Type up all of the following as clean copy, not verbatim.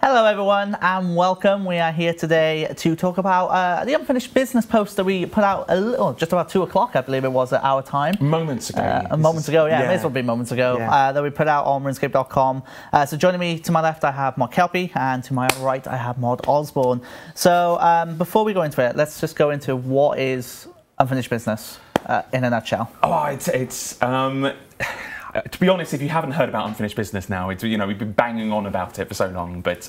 Hello everyone and welcome. We are here today to talk about the unfinished business post that we put out just about 2 o'clock, I believe it was at our time. Moments ago. Yeah, it may as well be moments ago, that we put out on RuneScape.com. So joining me to my left I have Mod Kelpie and to my right I have Mod Osborne. So before we go into it, let's just go into what is unfinished business in a nutshell. Oh, it's to be honest, if you haven't heard about unfinished business now, it's, you know, we've been banging on about it for so long, but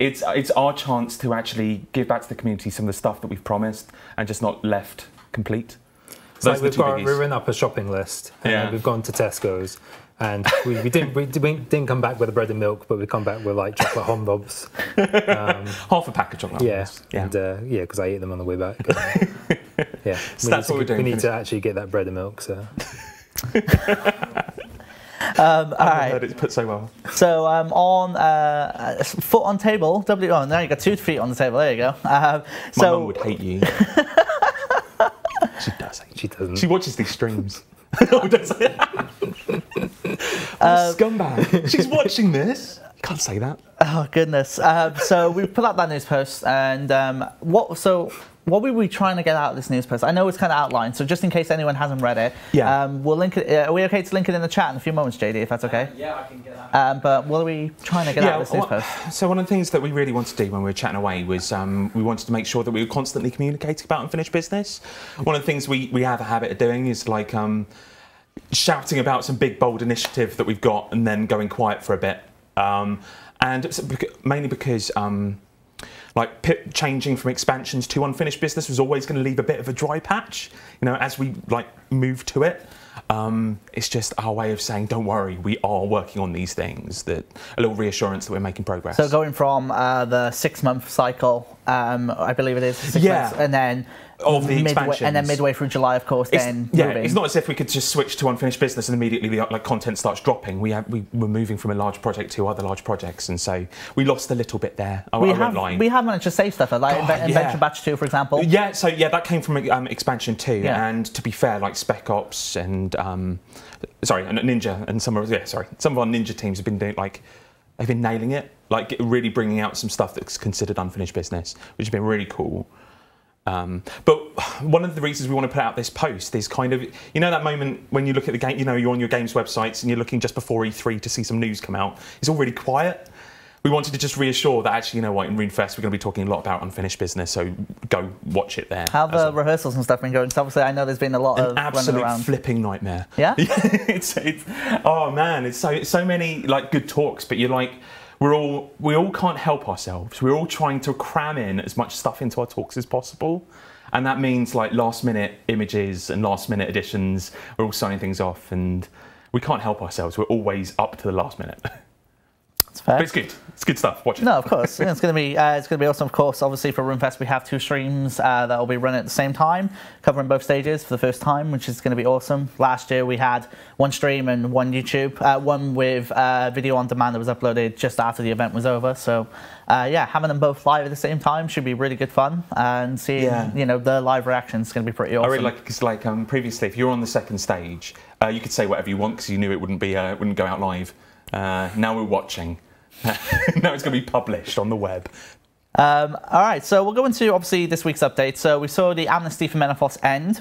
it's our chance to actually give back to the community some of the stuff that we've promised and just not left complete. So like we've written up a shopping list, and we've gone to Tesco's, and we didn't come back with a bread and milk, but we come back with like chocolate hobnobs, half a pack of chocolate. Because I ate them on the way back. So that's what we're doing. We need to actually get that bread and milk. So. I heard it put so well. So on foot on table. Oh, now you got 2 feet on the table. There you go. My mum would hate you. She does. She doesn't. She watches these streams. Scumbag. She's watching this. Can't say that. Oh goodness. So we put out that news post, and what were we trying to get out of this news post? I know it's kind of outlined, so just in case anyone hasn't read it, we'll link it. Are we okay to link it in the chat in a few moments, JD, if that's okay? Yeah, I can get that. But what are we trying to get out of this news post? So one of the things that we really wanted to do when we were chatting away was we wanted to make sure that we were constantly communicating about unfinished business. One of the things we have a habit of doing is like shouting about some big, bold initiative that we've got and then going quiet for a bit. And it's mainly because like changing from expansions to unfinished business was always going to leave a bit of a dry patch, you know, as we like move to it. It's just our way of saying, don't worry, we are working on these things, that a little reassurance that we're making progress. So going from the 6-month cycle, I believe it is 6 months, and then of the expansions. And then midway through July, of course, then moving. It's not as if we could just switch to unfinished business and immediately the like content starts dropping. We were moving from a large project to other large projects, and so we lost a little bit there. I won't lie. We have managed to save stuff, like Invention Batch 2, for example. Yeah, so that came from expansion 2, and to be fair, like Spec Ops and Ninja and some of our Ninja teams have been doing they've been nailing it, like really bringing out some stuff that's considered unfinished business, which has been really cool. But one of the reasons we want to put out this post is kind of, you know, that moment when you look at the game, you know, you're on your games websites and you're looking just before E3 to see some news come out. It's all really quiet. We wanted to just reassure that actually, you know what, in RuneFest we're going to be talking a lot about unfinished business, so go watch it there. How have the rehearsals and stuff been going? So obviously I know there's been a lot of absolute running around. Flipping nightmare. Yeah? it's oh man, it's so many like good talks, but you're like, we all can't help ourselves. We're all trying to cram in as much stuff into our talks as possible. And that means like last minute images and last minute additions. We're all signing things off and we can't help ourselves. We're always up to the last minute. That's fair. But it's good. It's good stuff. Watch it. No, of course. It's going to be awesome. Of course, obviously for RuneFest we have 2 streams that will be running at the same time, covering both stages for the first time, which is going to be awesome. Last year we had 1 stream and 1 YouTube, one with video on demand that was uploaded just after the event was over. So having them both live at the same time should be really good fun, and seeing you know, the live reactions is going to be pretty awesome. I really like it because previously, if you're on the second stage, you could say whatever you want because you knew it wouldn't go out live. Now we're watching. Now it's going to be published on the web. All right, so we'll go into obviously this week's update. So we saw the amnesty for Menopause end.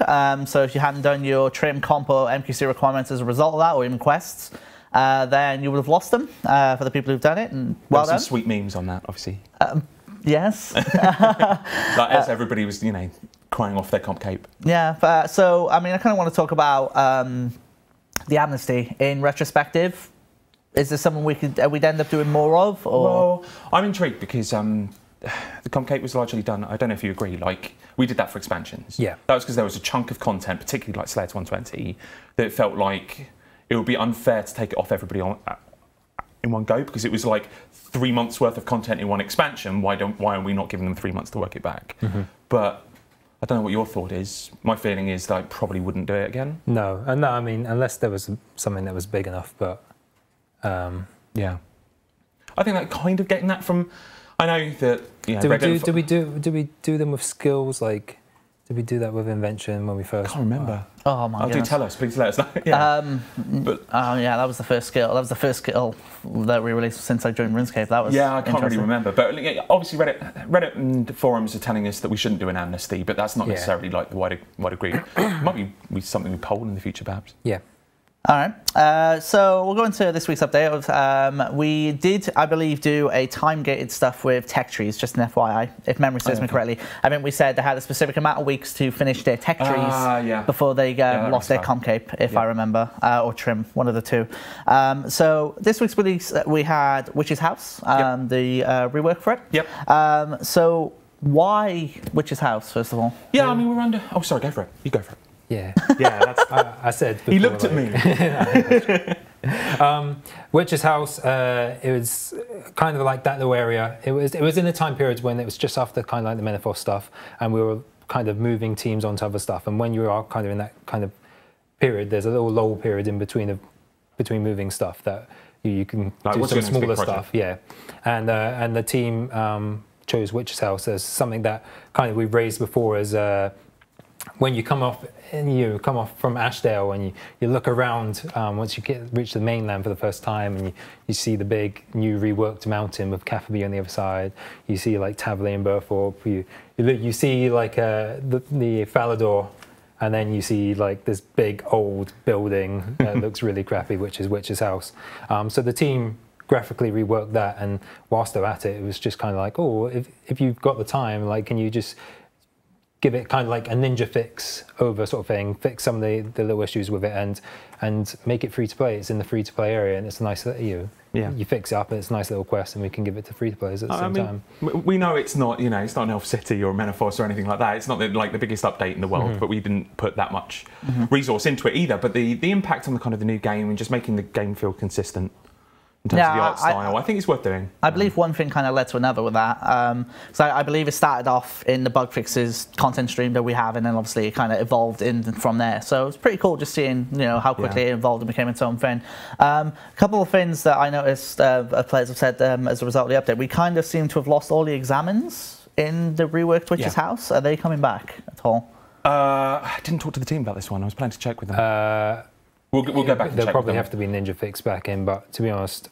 So if you hadn't done your trim, comp, or MQC requirements as a result of that, or even quests, then you would have lost them for the people who've done it. And well done. Some sweet memes on that, obviously. Yes. Like as everybody was, you know, crying off their comp cape. Yeah. So I mean, I kind of want to talk about the amnesty in retrospective. Is there something we'd end up doing more of? Or? Well, I'm intrigued because the comp cape was largely done. I don't know if you agree. Like we did that for expansions. Yeah. That was because there was a chunk of content, particularly like Slayers 120, that felt like it would be unfair to take it off everybody in one go because it was like 3 months worth of content in one expansion. Why are we not giving them 3 months to work it back? Mm-hmm. But I don't know what your thought is. My feeling is that I probably wouldn't do it again. No, I mean, unless there was something that was big enough, but. Yeah, I think that kind of getting that from. I know that. You know, do we do them with skills like Did we do that with Invention when we first? I can't remember. Oh my goodness. Do tell us, please let us know. Yeah. Yeah, that was the first skill. That was the first skill that we released since I joined RuneScape. That was I can't really remember. But obviously Reddit and forums are telling us that we shouldn't do an amnesty, but that's not necessarily like the wider group. It might be something we poll in the future, perhaps. Yeah. All right, so we'll go into this week's update. We did, I believe, do a time-gated stuff with tech trees, just an FYI, if memory serves me correctly. I think we said they had a specific amount of weeks to finish their tech trees before they lost their comcape, if I remember, or trim, one of the two. So this week's release, we had Witch's House, the rework for it. Yep. So why Witch's House, first of all? Yeah, I mean, we're under... Oh, sorry, go for it. You go for it. Yeah, that's. I said. Before, he looked at me. Witch's House. It was kind of like that little area. It was in the time periods when it was just after kind of like the Menopause stuff, and we were kind of moving teams onto other stuff. And when you are kind of in that kind of period, there's a little lull period in between moving stuff that you can do some smaller stuff. Yeah, and the team chose Witch's House as something that kind of we've raised before as. When you come off from Ashdale and you look around once you reach the mainland for the first time and you see the big new reworked mountain with Catherby on the other side, you see like Taverley and Burthorpe, you see like the Falador, and then you see like this big old building that looks really crappy, which is Witch's House. So the team graphically reworked that, and whilst they're at it, it was just kind of like, oh, if you've got the time, like, can you just give it kind of like a ninja fix over sort of thing, fix some of the little issues with it, and make it free to play. It's in the free to play area, and it's a nice you fix it up, and it's a nice little quest, and we can give it to free to players at the same time. We know it's not it's not an Elf City or a Menopause or anything like that. It's not like the biggest update in the world, but we didn't put that much resource into it either. But the impact on the kind of the new game and just making the game feel consistent. In terms of the art style, I think it's worth doing. I believe one thing kind of led to another with that. So I believe it started off in the bug fixes content stream that we have, and then obviously it kind of evolved in from there. So it's pretty cool just seeing how quickly it evolved and became its own thing. A couple of things that I noticed players have said as a result of the update. We kind of seem to have lost all the examines in the reworked Witch's House. Are they coming back at all? I didn't talk to the team about this one. I was planning to check with them. We'll go back and check. There'll probably have to be ninja fix back in, but to be honest,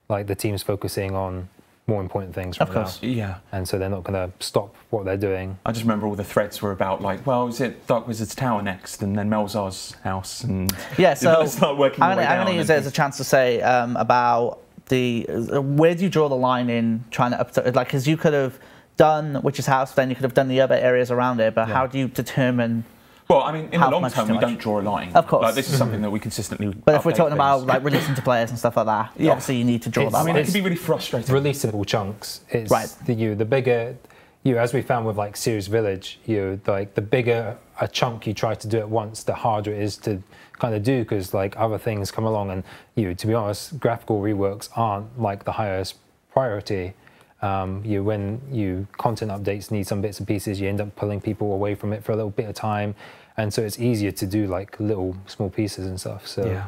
like the team's focusing on more important things right now. Yeah. And so they're not going to stop what they're doing. I just remember all the threads were about like, well, is it Dark Wizard's Tower next, and then Melzar's house, and so start working. I'm going to use it as a chance to say about where do you draw the line in trying to because you could have done Witch's House, then you could have done the other areas around it, but how do you determine? Well, I mean, in the long term, we don't draw a line. Of course. Like, this is something that we consistently But if we're talking about like releasing to players and stuff like that, obviously you need to draw that line. I mean, it can be really frustrating. Releasable chunks. It's the bigger, as we found with like Serious Village, like the bigger a chunk you try to do at once, the harder it is to kind of do, because like other things come along, and to be honest, graphical reworks aren't like the highest priority. When content updates need some bits and pieces, you end up pulling people away from it for a little bit of time, and so it's easier to do like little small pieces and stuff. So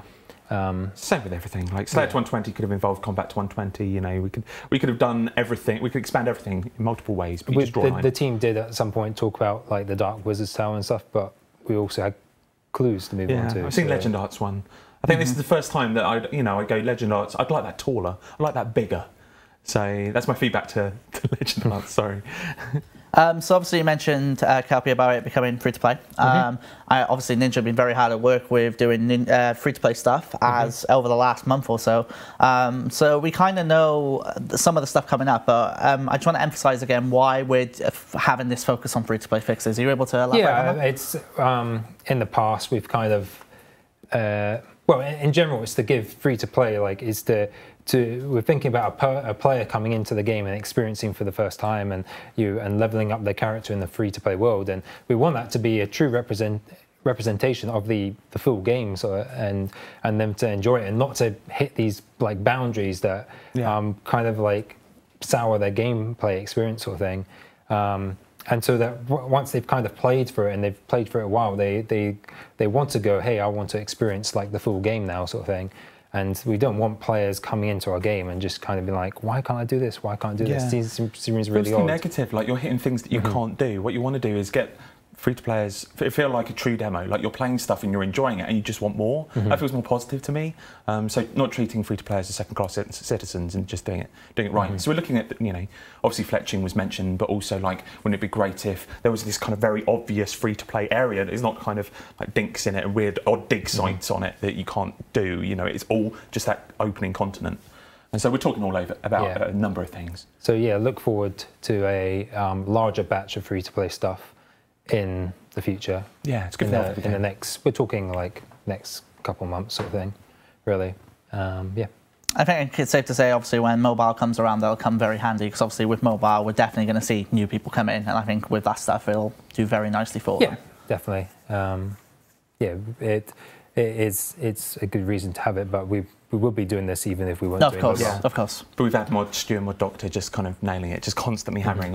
same with everything. Like Slayer to 120 could have involved Combat to 120. We could have done everything. We could expand everything in multiple ways. But the team did at some point talk about like the Dark Wizard's Tower and stuff, but we also had clues to move on to. I've seen Legend Arts one. I think this is the first time that I go Legend Arts. I'd like that taller. I'd like that bigger. So that's my feedback to Legend Arts, sorry. So obviously you mentioned, Kelpie, about it becoming free-to-play. Obviously Ninja have been very hard at work with doing free-to-play stuff as over the last month or so. So we kind of know some of the stuff coming up, but I just want to emphasize again why we're having this focus on free-to-play fixes. Are you able to elaborate on that? It's in the past we've kind of, well, in general, it's to give free-to-play, like, we're thinking about a player coming into the game and experiencing for the first time, and leveling up their character in the free-to-play world, and we want that to be a true representation of the full game, and them to enjoy it and not to hit these like boundaries that kind of like sour their gameplay experience sort of thing. And so that once they've kind of played for it and they've played for it a while, they want to go, hey, I want to experience like the full game now, sort of thing. And we don't want players coming into our game and just kind of be like, why can't I do this? Why can't I do this? It seems really odd. Negative, like you're hitting things that you can't do. What you want to do is get free-to-players feel like a true demo, like you're playing stuff and you're enjoying it and you just want more. That feels more positive to me. So not treating free-to-players as second-class citizens and just doing it right. So we're looking at, you know, obviously fletching was mentioned, but also like, wouldn't it be great if there was this kind of very obvious free-to-play area that is not kind of like dinks in it and weird odd dig sites on it that you can't do, you know, it's all just that opening continent. And so we're talking all over about a number of things. So yeah, look forward to a larger batch of free-to-play stuff in the future. Yeah, it's good in the next, we're talking like next couple months sort of thing, really. Yeah. I think it's safe to say, obviously, when mobile comes around, they'll come very handy, because obviously with mobile, we're definitely going to see new people come in, and I think with that stuff, it'll do very nicely for them. Definitely. Yeah, it's a good reason to have it, but we would be doing this even if we weren't doing it. Of course. But we've had Stu and Mod Doctor just kind of nailing it, just constantly hammering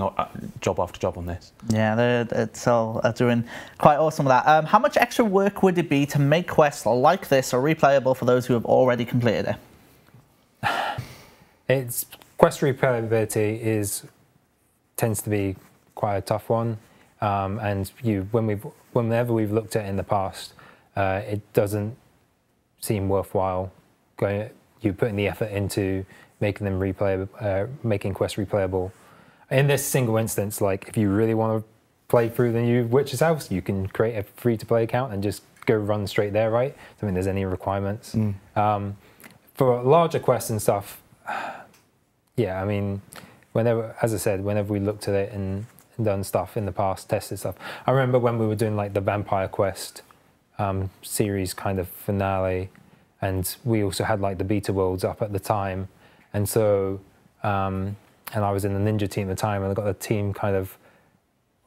job after job on this. Yeah, it's all doing quite awesome with that. How much extra work would it be to make quests like this or replayable for those who have already completed it? Quest replayability tends to be quite a tough one, and whenever we've looked at it in the past, it doesn't seem worthwhile putting the effort into making them replayable, making quests replayable. In this single instance, like if you really want to play through the new Witch's House, you can create a free-to-play account and just go run straight there, right? I don't think there's any requirements. For larger quests and stuff, yeah, I mean, as I said, whenever we looked at it and done stuff in the past, tested stuff. I remember when we were doing like the Vampire Quest series kind of finale, and we also had like the beta worlds up at the time, and so and I was in the ninja team at the time, and I got the team kind of,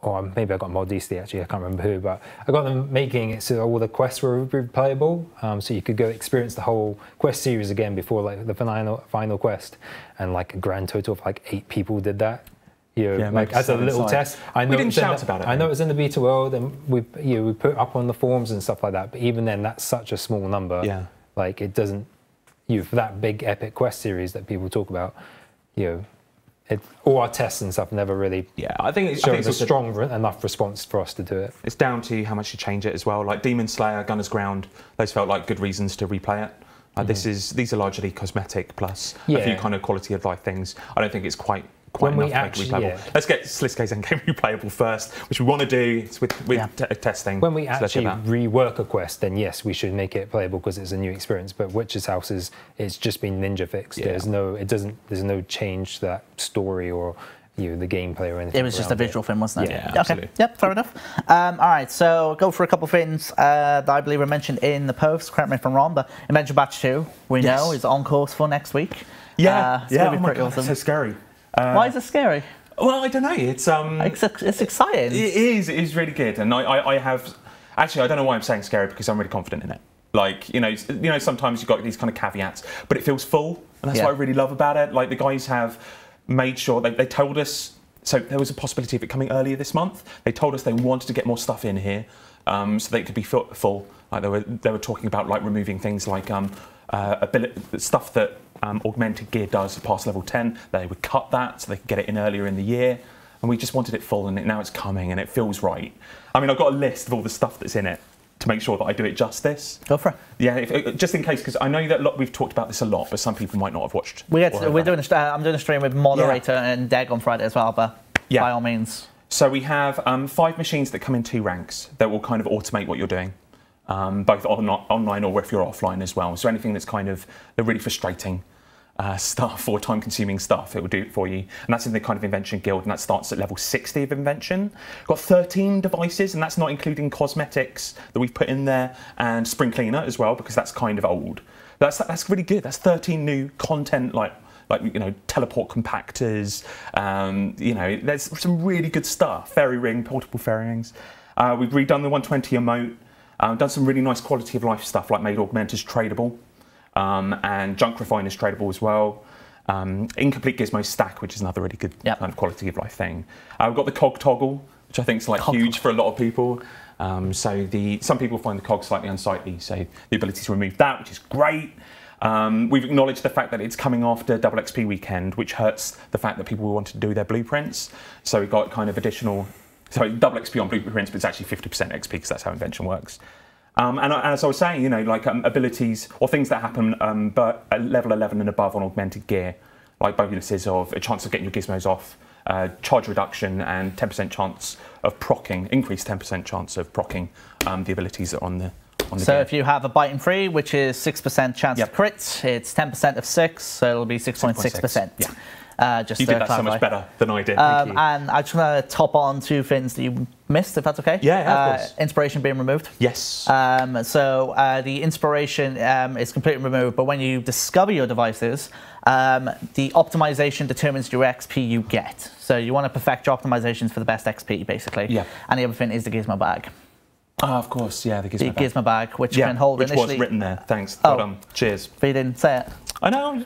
or maybe I got Mod DC actually, I can't remember who, but I got them making it so all the quests were replayable, so you could go experience the whole quest series again before like the final quest, and like a grand total of like 8 people did that. You know, like as a little test. I know we didn't shout about it. I know it was in the beta world, and we put up on the forums and stuff like that. But even then, that's such a small number. Yeah. Like it doesn't, for that big epic quest series that people talk about, all our tests and stuff never really. Yeah, I think it's a strong enough response for us to do it. It's down to how much you change it as well. Like Demon Slayer, Gunner's Ground, those felt like good reasons to replay it. These are largely cosmetic plus a few kind of quality of life things. I don't think it's quite enough to make it replayable. Let's get Slisk's Endgame replayable first, which we want to do with testing. When we actually rework a quest, then yes, we should make it playable because it's a new experience. But Witch's House it's just been ninja fixed. Yeah. There's no change to that story or the gameplay or anything. It was just a visual thing, wasn't it? Yeah, absolutely. Yep, fair enough. All right, so go for a couple of things that I believe were mentioned in the post. Correct me if I'm wrong, but Invention Batch 2, we know, is on course for next week. Yeah, it's gonna be pretty awesome. It's so scary. Why is it scary? Well, I don't know. It's exciting. It is really good, and I have actually I don't know why I'm saying scary because I'm really confident in it. Like sometimes you've got these kind of caveats, but it feels full, and that's what I really love about it. Like the guys have made sure they told us. So there was a possibility of it coming earlier this month. They told us they wanted to get more stuff in here, so they could be full. Like they were talking about like removing things like stuff that augmented gear does past level 10. They would cut that so they could get it in earlier in the year, and we just wanted it full, and now it's coming and it feels right. I mean, I've got a list of all the stuff that's in it to make sure that I do it justice. Go for it. Yeah, just in case, because I know that we've talked about this a lot, but some people might not have watched. I'm doing a stream with Moderator and Deg on Friday as well, but by all means. So we have 5 machines that come in 2 ranks that will kind of automate what you're doing. Both online or if you're offline as well. So anything that's kind of the really frustrating stuff or time-consuming stuff, it will do it for you. And that's in the kind of Invention Guild, and that starts at level 60 of Invention. Got 13 devices, and that's not including cosmetics that we've put in there, and Spring Cleaner as well, because that's kind of old. That's really good. That's 13 new content, like teleport compactors. There's some really good stuff. Fairy ring, portable fairy rings. We've redone the 120 emote. Done some really nice quality of life stuff, like made augmenters tradable, and junk refiners tradable as well. Incomplete gizmo stack, which is another really good kind of quality of life thing. We've got the cog toggle, which I think is huge for a lot of people. Some people find the cog slightly unsightly, so the ability to remove that, which is great. We've acknowledged the fact that it's coming after Double XP weekend, which hurts the fact that people wanted to do their blueprints. So we've got kind of additional sorry, double XP on blueprints, but it's actually 50% XP because that's how Invention works. And as I was saying, you know, like abilities or things that happen but at level 11 and above on augmented gear, like bonuses of a chance of getting your gizmos off, charge reduction, and 10% chance of proccing, increased 10% chance of proccing the abilities that are on the So gear. if you have a biting free, which is 6% chance of crit, it's 10% of 6, so it'll be 6.6%. Yeah. Just You to did that clarify. so much better than I did. Thank you. And I just want to top on 2 things that you missed, if that's okay. Yeah, of course. Inspiration being removed. Yes. So the inspiration is completely removed, but when you discover your devices, the optimization determines your XP you get. So you want to perfect your optimizations for the best XP, basically. Yeah. And the other thing is the gizmo bag. Ah, of course, yeah, the gizmo bag. Gizmo bag, which can hold which initially. was written there. Thanks. Oh. Well done. Cheers. But you didn't say it. I know.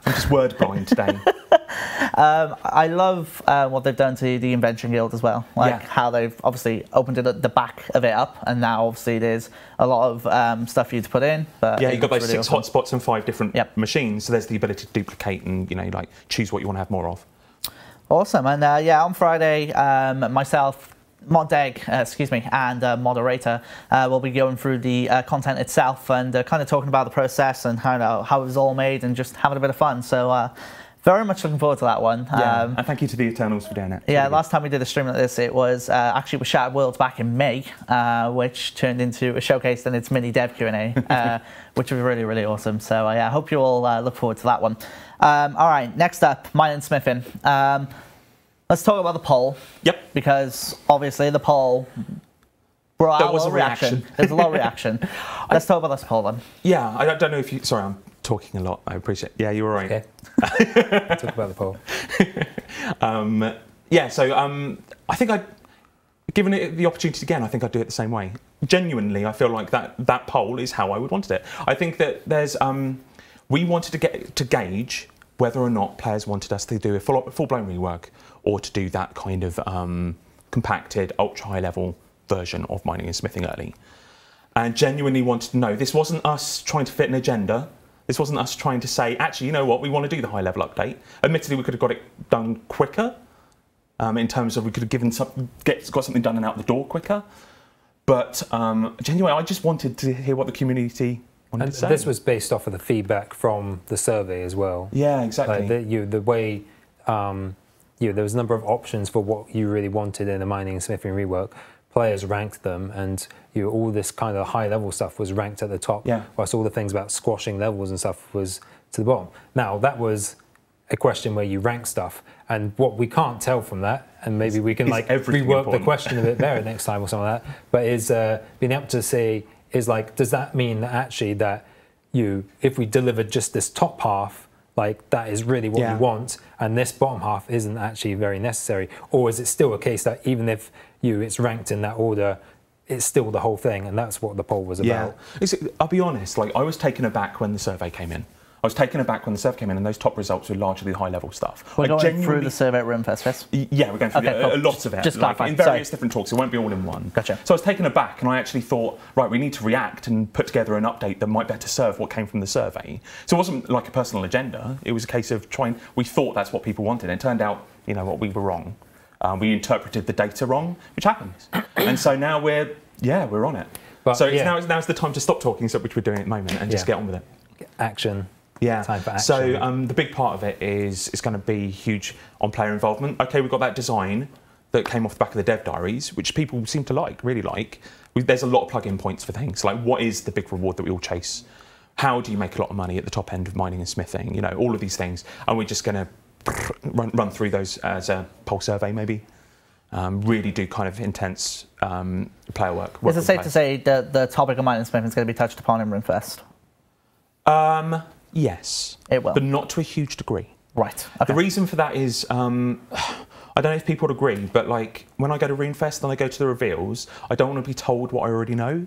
I'm just word blind today. I love what they've done to the Invention Guild as well. Like how they've obviously opened it at the back of it up, and now obviously there's a lot of stuff for you to put in. But yeah, you've got those really 6 awesome. hotspots and 5 different machines, so there's the ability to duplicate and, you know, like choose what you want to have more of. Awesome. And yeah, on Friday, myself, Moddeg, and moderator will be going through the content itself and kind of talking about the process and how it was all made and just having a bit of fun. So very much looking forward to that one. Yeah, and thank you to the Eternals for doing it. Yeah, last time we did a stream like this, it was actually with Shattered Worlds back in May, which turned into a showcase and its mini dev Q&A, which was really, really awesome. So yeah, I hope you all look forward to that one. All right, next up, mining and smithing. Let's talk about the poll. Yep. Because obviously the poll brought out a lot of reaction. There's a lot of reaction. Let's talk about this poll then. Yeah, I don't know if you... Sorry, I'm talking a lot. I appreciate it. Yeah, you were right. Okay. Talk about the poll. Yeah, so I think given it the opportunity again, I think I'd do it the same way. Genuinely, I feel like that poll is how I would wanted it. I think that there's... we wanted to gauge whether or not players wanted us to do a full-blown rework or to do that kind of compacted, ultra-high-level version of mining and smithing early. And genuinely wanted to know, this wasn't us trying to fit an agenda. This wasn't us trying to say, actually, you know what, we want to do the high-level update. Admittedly, we could have got it done quicker, in terms of we could have got something done and out the door quicker. But genuinely, I just wanted to hear what the community wanted to say. This was based off of the feedback from the survey as well. Yeah, exactly. Like the way... there was a number of options for what you really wanted in a mining and smithing rework. Players ranked them, and all this kind of high-level stuff was ranked at the top, whilst all the things about squashing levels and stuff was to the bottom. Now, that was a question where you rank stuff, and what we can't tell from that, and maybe we can like rework the question a bit better next time or something like that, but is being able to say, is like, does that mean that actually that if we delivered just this top half, like that is really what you want, and this bottom half isn't actually very necessary? Or is it still a case that even if it's ranked in that order, it's still the whole thing? And that's what the poll was about. I'll be honest, like I was taken aback when the survey came in. I was taken aback when the survey came in, and those top results were largely high-level stuff. We're going through the survey at RuneFest, yes? Yeah, we're going through a lot of it. Just like, in various different talks. It won't be all in one. Gotcha. So I was taken aback, and I actually thought, right, we need to react and put together an update that might better serve what came from the survey. So it wasn't like a personal agenda. It was a case of we thought that's what people wanted. And it turned out, you know what, we were wrong. We interpreted the data wrong, which happens. And so now we're on it. But, so now's the time to stop talking, which we're doing at the moment, and just get on with it. Action. Yeah. Time for action. So the big part of it is going to be huge on player involvement. Okay, we've got that design that came off the back of the dev diaries, which people seem to really like. There's a lot of plug-in points for things. Like, what is the big reward that we all chase? How do you make a lot of money at the top end of mining and smithing? You know, all of these things. And we're just going to run through those as a poll survey, maybe. Really do kind of intense player work. Is it safe to say that the topic of mining and smithing is going to be touched upon in RuneFest? Yes. It will. But not to a huge degree. Right. Okay. The reason for that is, I don't know if people would agree, but like when I go to RuneFest and I go to the reveals, I don't want to be told what I already know.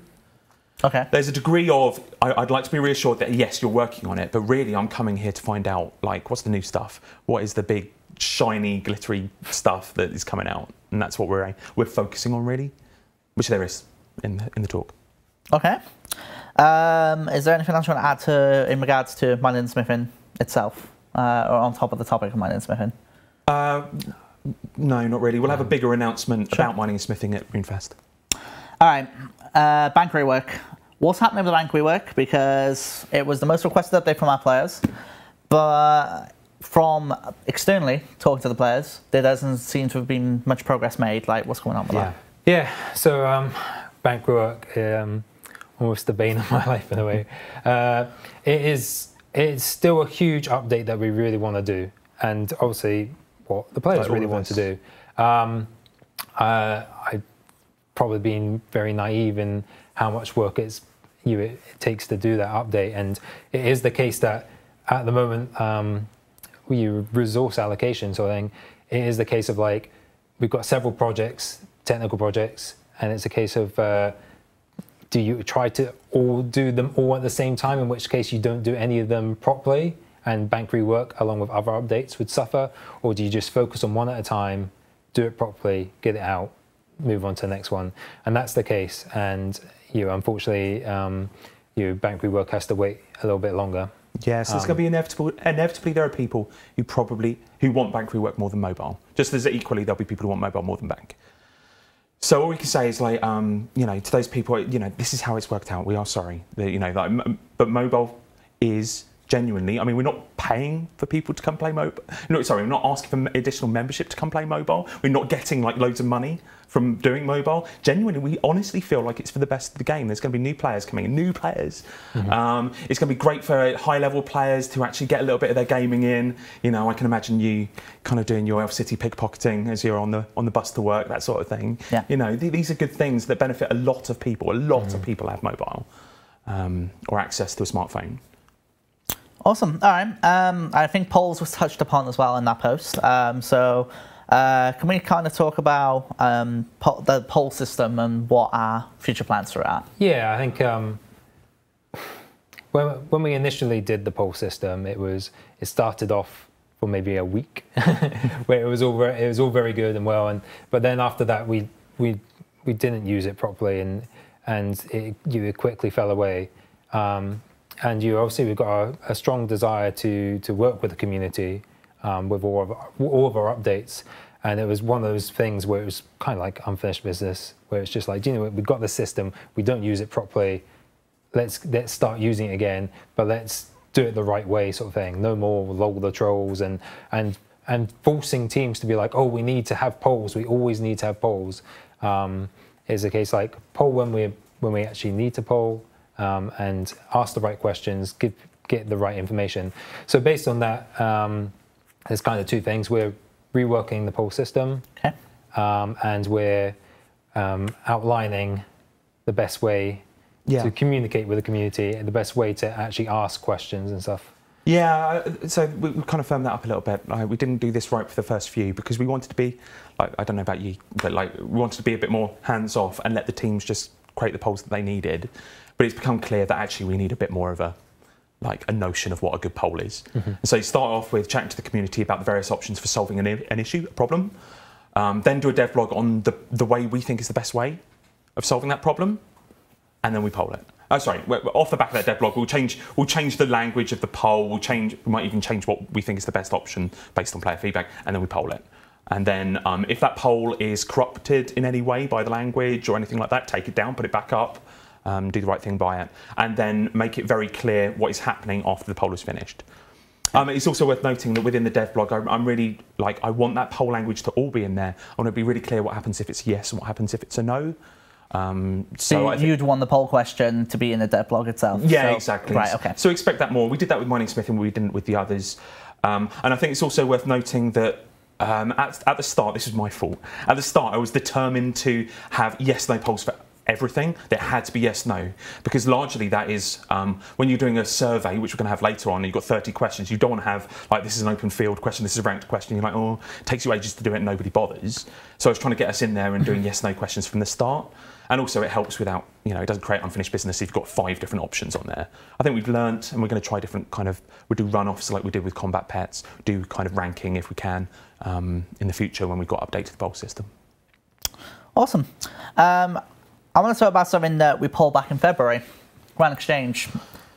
Okay. There's a degree of, I'd like to be reassured that yes, you're working on it, but really I'm coming here to find out, like, what's the new stuff? What is the big, shiny, glittery stuff that is coming out? And that's what we're focusing on, really, which there is in the talk. Okay. Is there anything else you want to add to in regards to mining and smithing itself, or on top of the topic of mining and smithing? No, not really. We'll have a bigger announcement about mining and smithing at RuneFest. All right, bank rework. What's happening with the bank rework? Because it was the most requested update from our players, but from externally talking to the players, there doesn't seem to have been much progress made. Like, what's going on with that? Yeah. So bank rework, almost the bane of my life in a way. It's still a huge update that we really want to do, and obviously what the players really want to do. I've probably been very naive in how much work it takes to do that update, and it is the case that at the moment, resource allocation sort of thing, it is the case of like, we've got several projects, technical projects, and it's a case of do you try to all do them all at the same time, in which case you don't do any of them properly, and bank rework along with other updates would suffer, or do you just focus on one at a time, do it properly, get it out, move on to the next one? And that's the case, and unfortunately bank rework has to wait a little bit longer. Yes, it's going to be inevitable. Inevitably, there are people who want bank rework more than mobile. Just as equally, there'll be people who want mobile more than bank. So all we can say is like, to those people, this is how it's worked out. We are sorry, but mobile is genuinely. I mean, we're not paying for people to come play mobile. No, sorry, we're not asking for additional membership to come play mobile. We're not getting like loads of money from doing mobile. Genuinely, we honestly feel like it's for the best of the game. There's going to be new players coming in, new players. Mm-hmm. It's going to be great for high-level players to actually get a little bit of their gaming in. I can imagine you kind of doing your Elf City pickpocketing as you're on the bus to work, that sort of thing. Yeah. These are good things that benefit a lot of people. A lot of people have mobile or access to a smartphone. Awesome. All right. I think polls was touched upon as well in that post. Can we kind of talk about the poll system and what our future plans for that? Yeah, I think when we initially did the poll system, it started off for maybe a week, where it was all very good and well, but then after that we didn't use it properly, and it quickly fell away. And obviously we've got a strong desire to work with the community with all of our updates, and it was one of those things where it was kind of like unfinished business, where it's just like, we've got the system, we don't use it properly, let's start using it again, but let's do it the right way, sort of thing. No more lol the trolls and forcing teams to be like, oh, we need to have polls, we always need to have polls. Is the case like poll when we actually need to poll. And ask the right questions, get the right information. So based on that, there's kind of two things. We're reworking the poll system, okay. And we're outlining the best way to communicate with the community, and the best way to actually ask questions and stuff. Yeah, so we kind of firmed that up a little bit. We didn't do this right for the first few because we wanted to be, like, I don't know about you, but like we wanted to be a bit more hands-off and let the teams just create the polls that they needed. But it's become clear that actually we need a bit more of a notion of what a good poll is. Mm-hmm. So you start off with chatting to the community about the various options for solving an issue, a problem. Then do a devlog on the way we think is the best way of solving that problem, and then we poll it. Off the back of that devlog, we'll change the language of the poll. We might even change what we think is the best option based on player feedback, and then we poll it. And then if that poll is corrupted in any way by the language or anything like that, take it down, put it back up. Do the right thing by it, and then make it very clear what is happening after the poll is finished. It's also worth noting that within the devlog, I'm really I want that poll language to all be in there. I want to be really clear what happens if it's yes and what happens if it's a no. So you'd want the poll question to be in the devlog itself? Yeah, exactly. Right, okay. So expect that more. We did that with mining smithing, but we didn't with the others. And I think it's also worth noting that at the start, this was my fault. At the start, I was determined to have yes/no polls for everything. There had to be yes, no, because largely that is when you're doing a survey, which we're going to have later on, and you've got 30 questions, you don't want to have like, this is an open field question, this is a ranked question, you're like, oh, it takes you ages to do it and nobody bothers. So I was trying to get us in there and doing yes, no questions from the start. And also it helps without, it doesn't create unfinished business if you've got 5 different options on there. I think we've learnt, and we're going to try different we'll do runoffs like we did with combat pets, do kind of ranking if we can in the future when we've got updated the poll system. Awesome. I want to talk about something that we pulled back in February, Grand Exchange.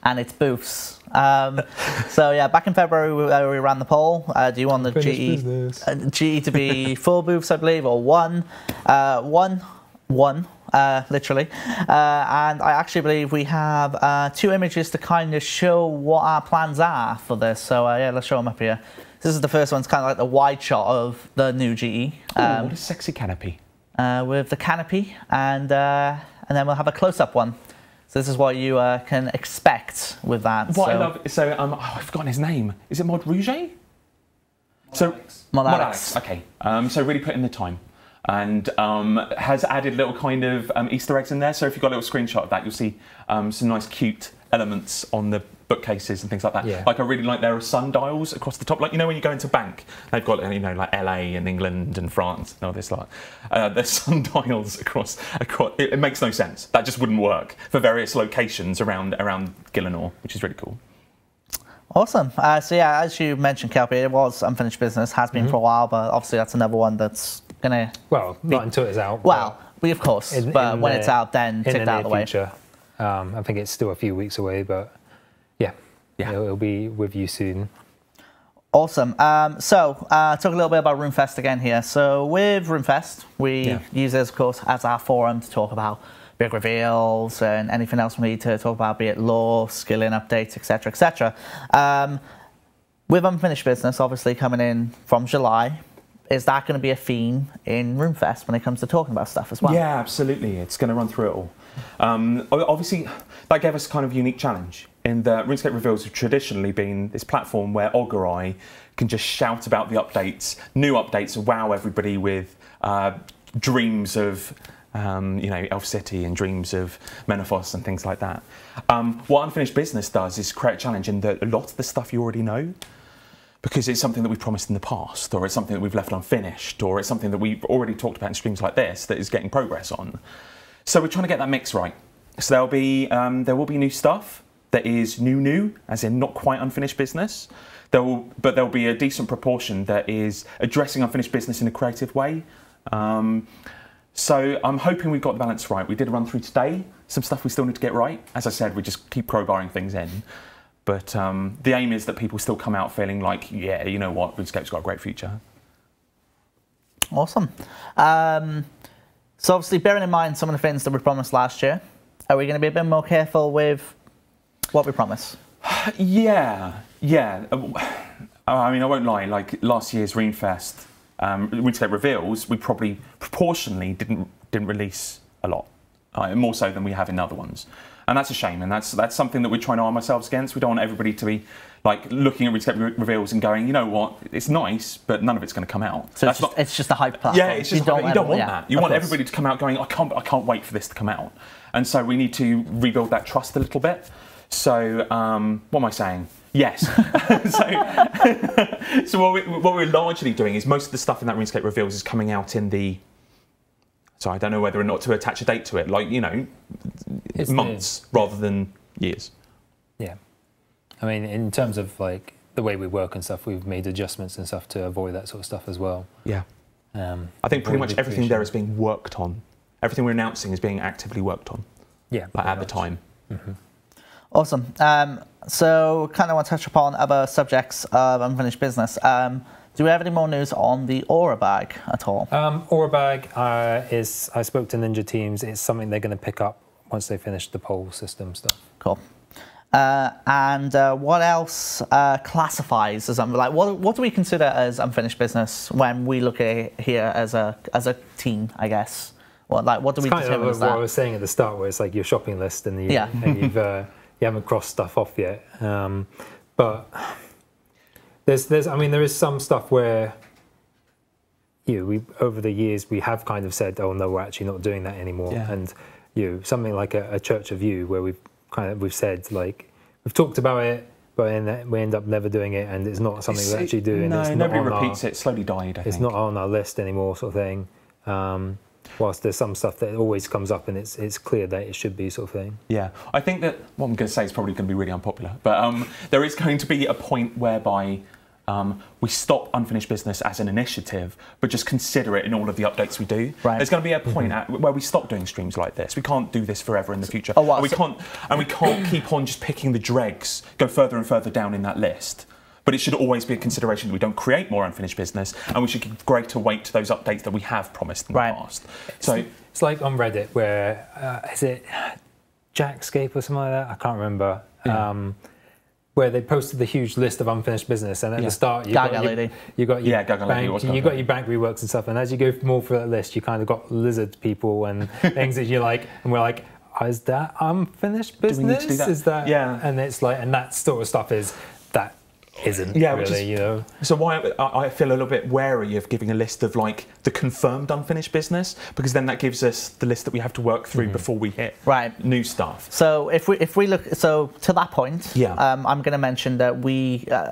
and its booths. So yeah, back in February we ran the poll. Do you want the GE to be 4 booths, I believe, or 1? One, literally. And I actually believe we have 2 images to kind of show what our plans are for this. So yeah, let's show them up here. This is the first one. It's kind of like the wide shot of the new GE. What a sexy canopy. With the canopy, and then we'll have a close-up one. So this is what you can expect with that. What I love, so I've forgotten his name. Is it Mod Rouge? Mod Alex. Okay. So really put in the time, and has added little kind of Easter eggs in there. So if you've got a little screenshot of that, you'll see some nice, cute elements on the bookcases and things like that. Yeah. Like I really like there are sundials across the top. Like, you know, when you go into bank, they've got, you know, like LA and England and France and all this lot. There's sundials across. It makes no sense. That just wouldn't work for various locations around Gillinor, which is really cool. Awesome. So yeah, as you mentioned, Kelpie, it was unfinished business, has been for a while, but obviously that's another one that's gonna. Well, not until it's out. Well, of course, but when it's out, then tick that out of the way. I think it's still a few weeks away, but yeah, it'll be with you soon. Awesome. So talk a little bit about RuneFest again here. So with RuneFest, we use this, of course, as our forum to talk about big reveals and anything else we need to talk about, be it lore, skilling updates, etc., etc. With unfinished business, obviously coming in from July, is that going to be a theme in RuneFest when it comes to talking about stuff as well? Yeah, absolutely. It's going to run through it all. Obviously, that gave us a kind of unique challenge in that RuneScape Reveals have traditionally been this platform where Ogre can just shout about the updates, new updates, wow everybody with dreams of you know, Elf City and dreams of Menethos and things like that. What Unfinished Business does is create a challenge in that a lot of the stuff you already know, because it's something that we've promised in the past, or it's something that we've left unfinished, or it's something that we've already talked about in streams like this that is getting progress on. So we're trying to get that mix right. So there will be new stuff that is new, as in not quite unfinished business. But there'll be a decent proportion that is addressing unfinished business in a creative way. So I'm hoping we've got the balance right. We did a run through today, some stuff we still need to get right. As I said, we just keep crowbarring things in. But the aim is that people still come out feeling like, yeah, you know what, RuneScape's got a great future. Awesome. So obviously, bearing in mind some of the things that we promised last year, are we going to be a bit more careful with what we promise? Yeah. I mean, I won't lie, like last year's RuneFest, RuneScape Reveals, we probably proportionally didn't release a lot, more so than we have in other ones. And that's a shame, and that's something that we're trying to arm ourselves against. We don't want everybody to be like looking at RuneScape Reveals and going, you know what, it's nice, but none of it's going to come out. So it's just a hype platform. Yeah, it's just you don't want that. You want everybody to come out going, I can't wait for this to come out. And so we need to rebuild that trust a little bit. So what am I saying? Yes. So what we're largely doing is most of the stuff in that RuneScape Reveals is coming out in the. So I don't know whether or not to attach a date to it, like, you know, it's months rather than years. Yeah. I mean, in terms of like the way we work and stuff, we've made adjustments and stuff to avoid that sort of stuff as well. Yeah. I think pretty much everything there is being worked on. Everything we're announcing is being actively worked on. Yeah. Like at the time. Mm-hmm. Awesome. So kind of want to touch upon other subjects of unfinished business. Do we have any more news on the Aura Bag at all? Aura Bag is, I spoke to Ninja Teams, it's something they're going to pick up once they finish the poll system stuff. Cool. And what else classifies as like what do we consider as unfinished business when we look at it here as a team, I guess? What do we determine as that? What I was saying at the start, where it's like your shopping list and you haven't crossed stuff off yet. But there is some stuff where over the years we have kind of said, oh no, we're actually not doing that anymore. Yeah. And something like a Church of You, where we've said, like, we've talked about it, but then we end up never doing it, and it's not something we actually do. No, nobody repeats it. It slowly died. I think. It's not on our list anymore, sort of thing. Whilst there's some stuff that always comes up and it's clear that it should be, sort of thing. Yeah, I think that what I'm going to say is probably going to be really unpopular, but there is going to be a point whereby we stop unfinished business as an initiative, but just consider it in all of the updates we do. Right. There's going to be a point at where we stop doing streams like this. We can't do this forever in the future. Oh, wow. And we can't keep on just picking the dregs, go further and further down in that list. But it should always be a consideration that we don't create more unfinished business, and we should give greater weight to those updates that we have promised in the past. So it's like on Reddit where is it Jackscape or something like that? I can't remember. Yeah. Where they posted the huge list of unfinished business, and at the start you got your bank reworks and stuff, and as you go more through that list, you kind of got lizard people and things that you like, and we're like, oh, is that unfinished business? Do we need to do that? Is that? Yeah. And it's like, and that sort of stuff isn't really, you know. So why I feel a little bit wary of giving a list of like the confirmed unfinished business, because then that gives us the list that we have to work through before we hit new stuff. So if we look, so to that point, I'm going to mention that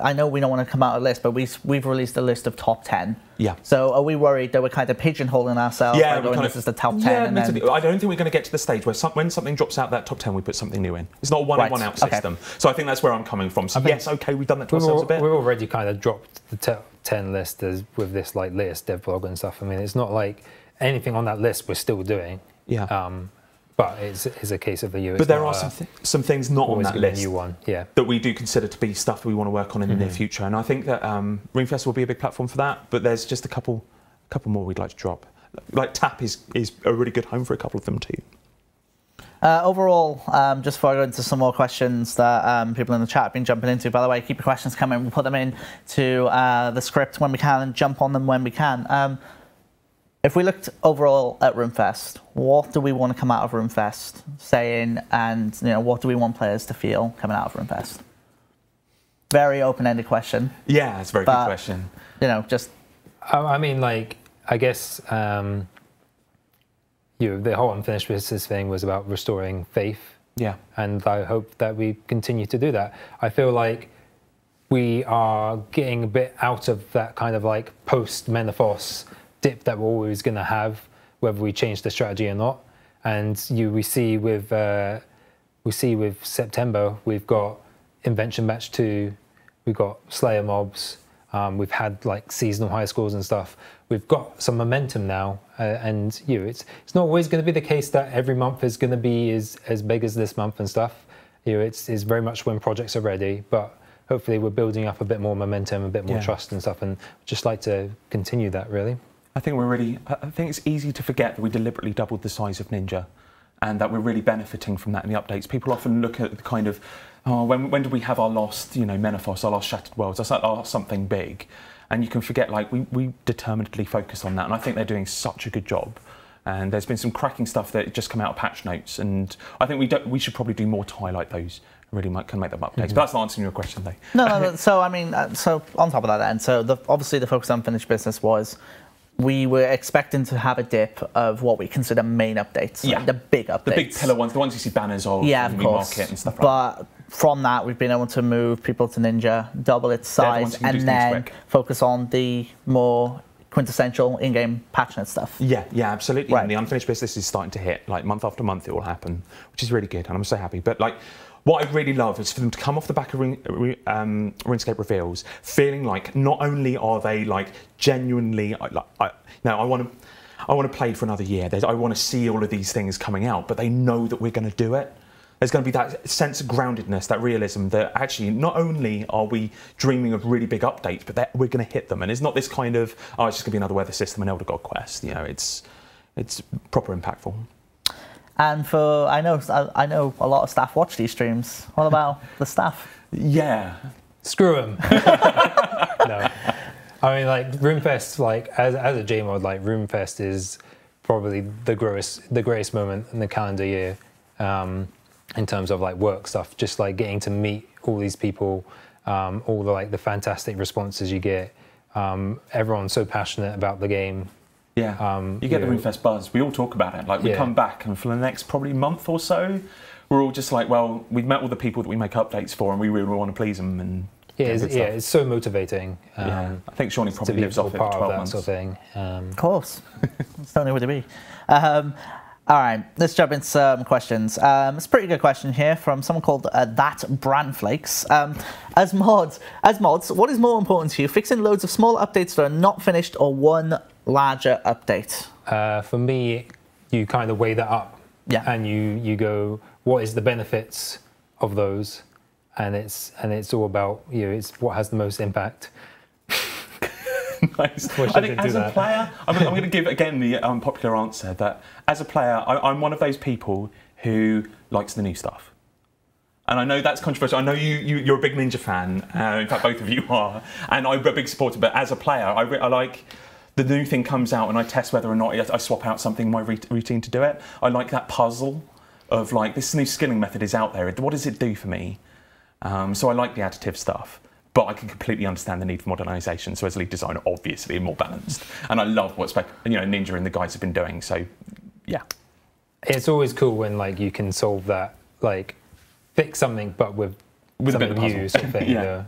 I know we don't want to come out of a list, but we've released a list of top 10. Yeah. So are we worried that we're kind of pigeonholing ourselves by going, this is the top 10? Yeah, and then... I don't think we're going to get to the stage where when something drops out that top 10, we put something new in. It's not a one-in, one-out system. So I think that's where I'm coming from. So yes, okay, we've done that to ourselves a bit. We've already kind of dropped the top 10 list with this like latest dev blog and stuff. I mean, it's not like anything on that list we're still doing. Yeah. But it's a case of the year. But there are some things not on that list new one. that we do consider to be stuff that we want to work on in the near future. And I think that RuneFest will be a big platform for that. But there's just a couple more we'd like to drop. Like Tap is a really good home for a couple of them too. Overall, just before I go into some more questions that people in the chat have been jumping into, by the way, keep your questions coming. We'll put them in to the script when we can and jump on them when we can. If we looked overall at RuneFest, what do we want to come out of RuneFest saying, and what do we want players to feel coming out of RuneFest? Very open-ended question. Yeah, it's a very good question. Just... I mean, like, I guess... the whole unfinished business thing was about restoring faith. Yeah. And I hope that we continue to do that. I feel like we are getting a bit out of that kind of like post-Menethos dip that we're always going to have, whether we change the strategy or not. And we see with September, we've got Invention Batch 2, we've got Slayer mobs, we've had like seasonal high scores and stuff. We've got some momentum now, and it's not always going to be the case that every month is going to be as big as this month and stuff. It's very much when projects are ready, but hopefully we're building up a bit more momentum, a bit more trust and stuff, and just like to continue that really. I think it's easy to forget that we deliberately doubled the size of Ninja, and that we're really benefiting from that in the updates. People often look at the kind of, when did we have our last, Menethos, our last Shattered Worlds, our last something big, and you can forget, like, we determinedely focus on that, and I think they're doing such a good job. And there's been some cracking stuff that just come out of patch notes, and I think we should probably do more to highlight those. Really can make them updates. But that's not answering your question, though. No. So I mean, so on top of that, then, so obviously the focus on unfinished business was, we were expecting to have a dip of what we consider main updates, like the big updates. The big pillar ones, the ones you see banners of, of course. Market and stuff like that. But from that, we've been able to move people to Ninja, double its size, and then focus on the more quintessential in-game patch note stuff. Yeah, absolutely. And the unfinished business is starting to hit, like month after month it will happen, which is really good, and I'm so happy. But like, what I really love is for them to come off the back of RuneScape reveals, feeling like not only are they like genuinely, I want to play for another year. I want to see all of these things coming out, but they know that we're going to do it. There's going to be that sense of groundedness, that realism that actually not only are we dreaming of really big updates, but that we're going to hit them. And it's not this kind of, it's just going to be another weather system and Elder God Quest. It's proper impactful. And I know a lot of staff watch these streams. What about the staff? Yeah. Screw them. No. I mean, like, RuneFest, like, as a JMod, like, RuneFest is probably the greatest moment in the calendar year in terms of, like, work stuff. Just, like, getting to meet all these people, all the, like, the fantastic responses you get. Everyone's so passionate about the game. Yeah, you get the RuneFest buzz. We all talk about it. Like, we come back, and for the next probably month or so, we're all just like, well, we've met all the people that we make updates for, and we really want to please them. And it's so motivating. I think Shawnee probably lives off it for 12 months. Sort of thing. Of course, it's only would it be. All right, let's jump into some questions. It's a pretty good question here from someone called That Bran Flakes. As mods, what is more important to you, fixing loads of small updates that are not finished or one larger update? For me, you kind of weigh that up. Yeah. And you go, what is the benefits of those? And it's all about, it's what has the most impact. Nice. I think as a player, I'm going to give again the unpopular answer that as a player, I'm one of those people who likes the new stuff. And I know that's controversial. I know you're a big Ninja fan. In fact, both of you are. And I'm a big supporter. But as a player, I like the new thing comes out and I test whether or not I swap out something in my routine to do it. I like that puzzle of like, this new skilling method is out there. What does it do for me? So I like the additive stuff. But I can completely understand the need for modernisation. So as lead designer, obviously more balanced. And I love what Ninja and the guys have been doing. So yeah, it's always cool when like you can solve that, like fix something, but with a bit of new sort of thing. Yeah.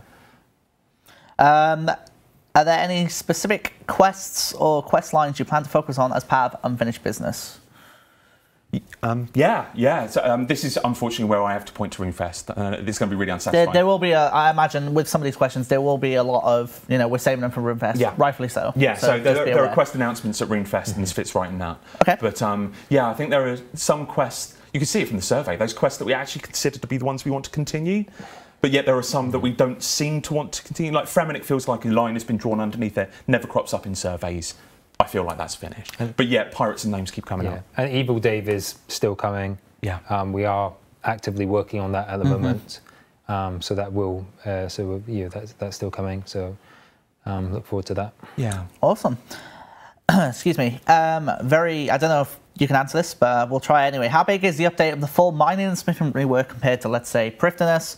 Are there any specific quests or quest lines you plan to focus on as part of unfinished business? Yeah. So this is unfortunately where I have to point to RuneFest. This is going to be really unsatisfying. There will be, I imagine, with some of these questions, there will be a lot of, we're saving them for RuneFest, rightfully so. Yeah, so there are quest announcements at RuneFest, and this fits right in that. Okay. But yeah, I think there are some quests, you can see it from the survey, those quests that we actually consider to be the ones we want to continue. But yet there are some that we don't seem to want to continue. Like Fremenic feels like a line has been drawn underneath it, never crops up in surveys. I feel like that's finished. But yet Pirates and names keep coming up. And Evil Dave is still coming. Yeah. We are actively working on that at the moment. So that will, that's still coming. So look forward to that. Yeah. Awesome. Excuse me. I don't know if you can answer this, but we'll try anyway. How big is the update of the full mining and smithing rework compared to, let's say, Prifdiness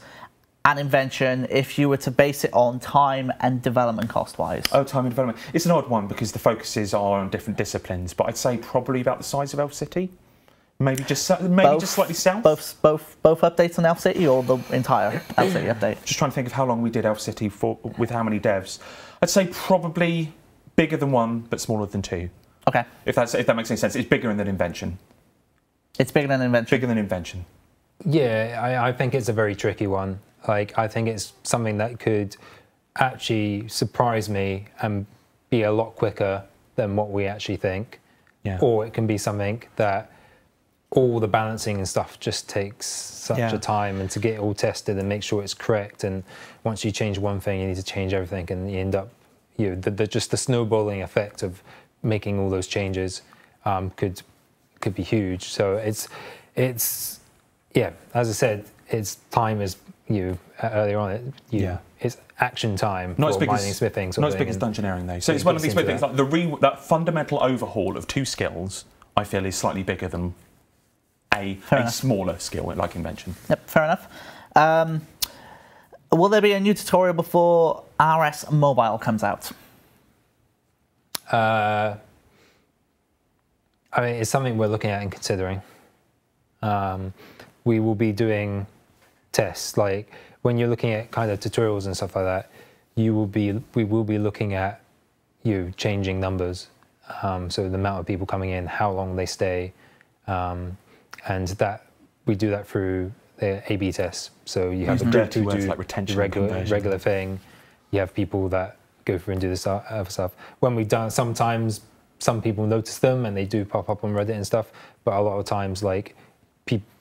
and Invention, if you were to base it on time and development cost-wise? Oh, time and development. It's an odd one because the focuses are on different disciplines, but I'd say probably about the size of Elf City. Maybe just slightly south. Both updates on Elf City or the entire Elf City update? Just trying to think of how long we did Elf City for, with how many devs. I'd say probably bigger than one, but smaller than two. Okay. If that makes any sense. It's bigger than Invention. It's bigger than Invention? Bigger than Invention. Yeah, I think it's a very tricky one. Like, I think it's something that could actually surprise me and be a lot quicker than what we actually think. Yeah. Or it can be something that all the balancing and stuff just takes such a time, and to get it all tested and make sure it's correct. And once you change one thing, you need to change everything, and you end up, just the snowballing effect of making all those changes could be huge. So it's as I said, it's time is earlier on. It's action time. Not as big mining, as smithing. Not as big as dungeoneering though. So it's one of these weird things. Like that fundamental overhaul of two skills, I feel, is slightly bigger than a smaller skill like Invention. Yep, fair enough. Will there be a new tutorial before RS Mobile comes out? I mean, it's something we're looking at and considering. We will be doing tests, like when you're looking at kind of tutorials and stuff like that. We will be looking at changing numbers, so the amount of people coming in, how long they stay, and that we do that through the A/B tests. So you have a group who do like retention, regular thing. You have people that go through and do this other stuff. When we've done, sometimes some people notice them and they do pop up on Reddit and stuff, but a lot of times, like,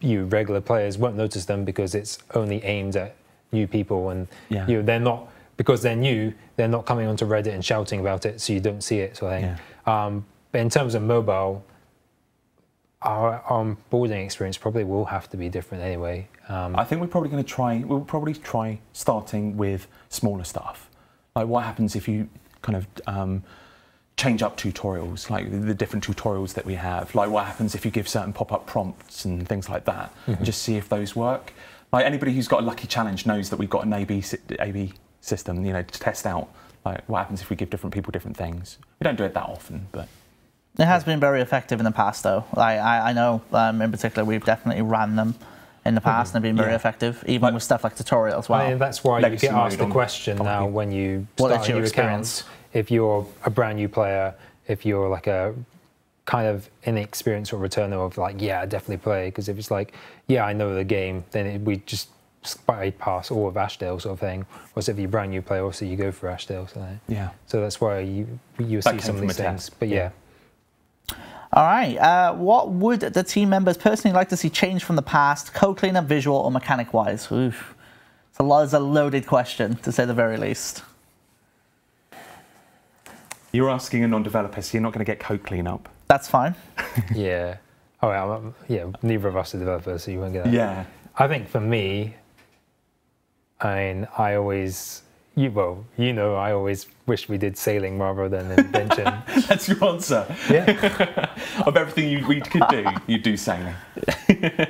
regular players won't notice them because it's only aimed at new people, and they're not, because they're new, they're not coming onto Reddit and shouting about it, so you don't see it, sort of thing. But in terms of mobile, our onboarding experience probably will have to be different anyway. I think we're probably going to we'll probably try starting with smaller stuff. Like, what happens if you kind of change up tutorials, like the different tutorials that we have? Like, what happens if you give certain pop-up prompts and things like that, and just see if those work? Like, anybody who's got a lucky challenge knows that we've got an A/B system, to test out. Like, what happens if we give different people different things? We don't do it that often, but it has been very effective in the past, though. I know, in particular, we've definitely ran them in the past and been very effective, even with stuff like tutorials as well. I mean, that's why you get asked the question now when you start a new account. If you're a brand new player, if you're like a kind of inexperienced or returner of like, yeah, I definitely play. Because if it's like, yeah, I know the game, then we just bypass all of Ashdale sort of thing. Whereas if you're a brand new player, obviously you go for Ashdale. So that's why you see some of these things. But yeah. All right. What would the team members personally like to see change from the past, code cleanup, visual, or mechanic-wise? Oof. It's a loaded question, to say the very least. You're asking a non-developer, so you're not going to get code cleanup. That's fine. Yeah. Oh, yeah. Neither of us are developers, so you won't get that. Yeah. I think for me, I mean, I always wish we did sailing rather than invention. That's your answer. Yeah. Of everything we could do, you do sailing.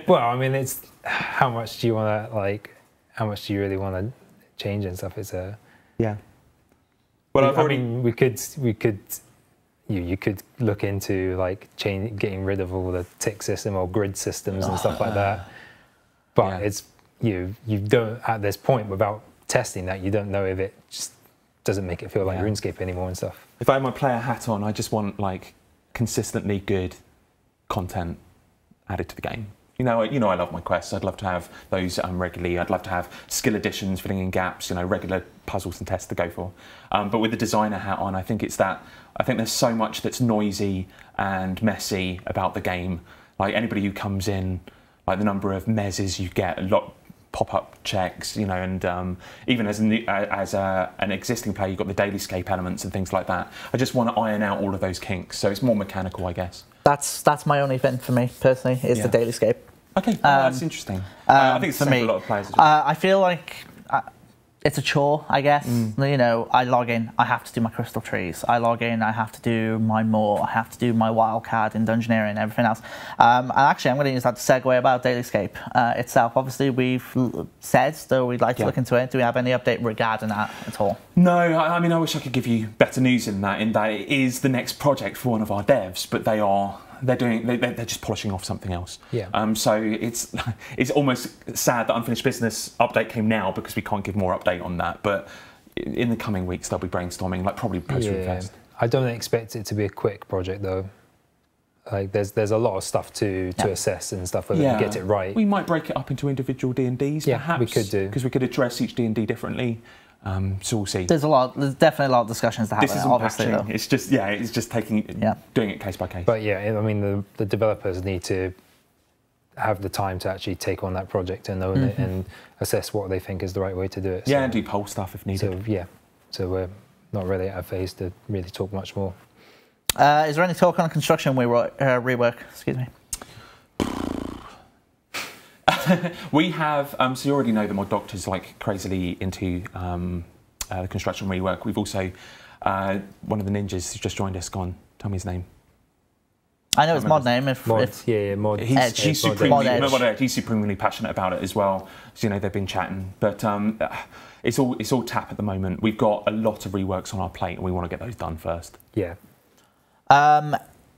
Well, I mean, it's how much do you want to how much do you really want to change and stuff? It's yeah. Well, I mean, you could look into getting rid of all the tick system or grid systems and stuff like that. But it's you don't, at this point, without testing that, you don't know if it just doesn't make it feel like RuneScape anymore and stuff. If I had my player hat on, I just want consistently good content added to the game. You know, I love my quests. I'd love to have those regularly. I'd love to have skill additions, filling in gaps. Regular puzzles and tests to go for. But with the designer hat on, I think it's that. I think there's so much that's noisy and messy about the game. Like anybody who comes in, the number of mezzes you get, a lot pop-up checks, and even as an existing player, you've got the dailyscape elements and things like that. I just want to iron out all of those kinks, so it's more mechanical, I guess. That's my only thing for me personally. Is the dailyscape. Okay, that's interesting. I think it's for me. A lot of players. I feel like it's a chore, I guess. I log in, I have to do my crystal trees. I log in, I have to do my moor. I have to do my wildcard and dungeoneering and everything else. And actually, I'm going to use that to segue about dailyscape itself. Obviously, we've said that we'd like to look into it. Do we have any update regarding that at all? No, I mean, I wish I could give you better news in that it is the next project for one of our devs, but they're just polishing off something else. Yeah. So it's almost sad that Unfinished Business update came now because we can't give more update on that. But in the coming weeks, they'll be brainstorming, probably post-RuneFest. I don't expect it to be a quick project though. There's a lot of stuff to assess and stuff whether you get it right. We might break it up into individual D&Ds. Yeah, we could do, because we could address each D&D differently. So we'll see. There's definitely a lot of discussions to have. This isn't obviously, though. It's just doing it case by case. But yeah, I mean, the developers need to have the time to actually take on that project and own it and assess what they think is the right way to do it. Yeah, and do poll stuff if needed. So we're not really at a phase to really talk much more. Is there any talk on construction rework? Excuse me. We have, so you already know that my doctor's crazily into the construction rework. We've also, one of the ninjas who's just joined us, tell me his name. I know his mod name. Mod. He's supremely passionate about it as well. So, they've been chatting. But it's all tap at the moment. We've got a lot of reworks on our plate and we want to get those done first. Yeah.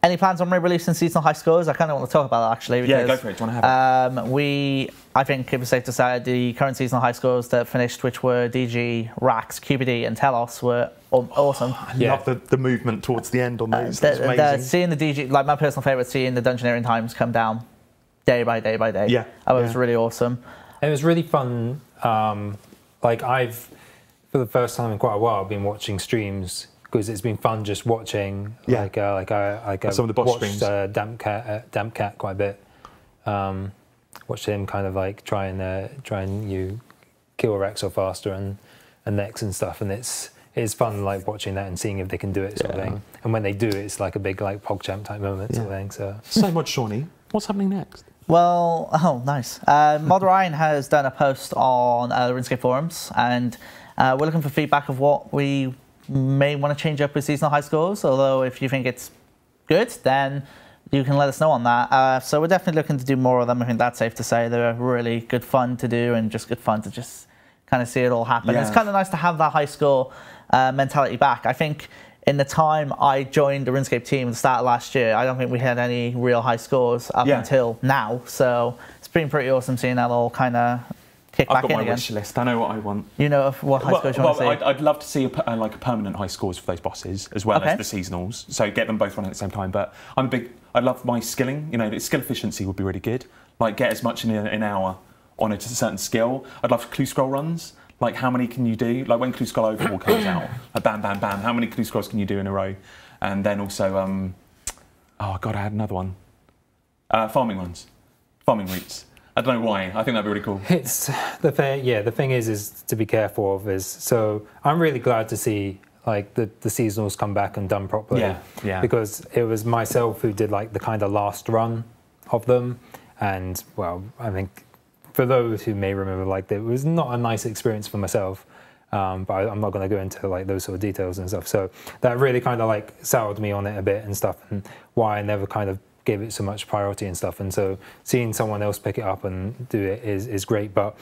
Any plans on re-releasing seasonal high scores? I kind of want to talk about that actually. Because, go for it. Do you want to have it? I think it was safe to say the current seasonal high scores that finished, which were DG, Rax, QBD, and Telos, were awesome. I love the movement towards the end on those. Seeing the DG, my personal favourite, seeing the dungeoneering times come down day by day by day. Yeah, that was really awesome. It was really fun. I've, for the first time in quite a while, been watching streams. Because it's been fun just watching, some of the boss streams. Damp Cat quite a bit. Watched him kind of try and you kill Rex or faster and Nex and stuff, and it's fun watching that and seeing if they can do it sort of thing. And when they do, it's like a big PogChamp type moment sort of thing. So much, Shawnee. What's happening next? Well, nice. Mod Ryan has done a post on the RuneScape forums, and we're looking for feedback of what we may want to change up with seasonal high scores, although if you think it's good, then you can let us know on that. So we're definitely looking to do more of them. I think that's safe to say. They're really good fun to do and just good fun to just kind of see it all happen. Yeah. It's kind of nice to have that high score mentality back. I think in the time I joined the RuneScape team at the start of last year, I don't think we had any real high scores up until now. So it's been pretty awesome seeing that all kind of kick I've back got in my again. wish list. I know what I want. You know what high scores you want to see? I'd love to see like a permanent high scores for those bosses as well as the seasonals. So get them both running at the same time. But I love my skilling. You know, the skill efficiency would be really good. Like get as much in an hour on a certain skill. I'd love clue scroll runs. Like how many can you do? Like when clue scroll overhaul comes out, like bam, bam, bam. How many clue scrolls can you do in a row? And then also, oh god, I had another one. Farming ones, farming routes. I don't know why. I think that'd be really cool. It's the thing. Yeah, the thing is to be careful of is. So I'm really glad to see like the seasonals come back and done properly. Yeah. Because it was myself who did like the kind of last run of them, and well, I think for those who may remember, like it was not a nice experience for myself. But I'm not going to go into like those sort of details and stuff. So that really kind of like soured me on it a bit and stuff, and why I never kind of gave it so much priority and stuff. And so seeing someone else pick it up and do it is great, but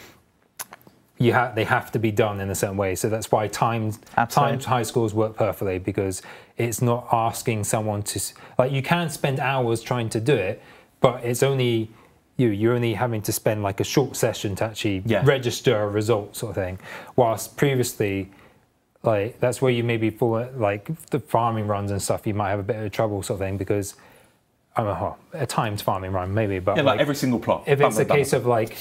they have to be done in a certain way. So that's why timed high scores work perfectly, because it's not asking someone to, like, you can spend hours trying to do it, but it's only you're only having to spend like a short session to actually register a result sort of thing. Whilst previously, like that's where you maybe for like the farming runs and stuff, you might have a bit of trouble sort of thing, because a timed farming run maybe, but like every single plot. If it's a case of like,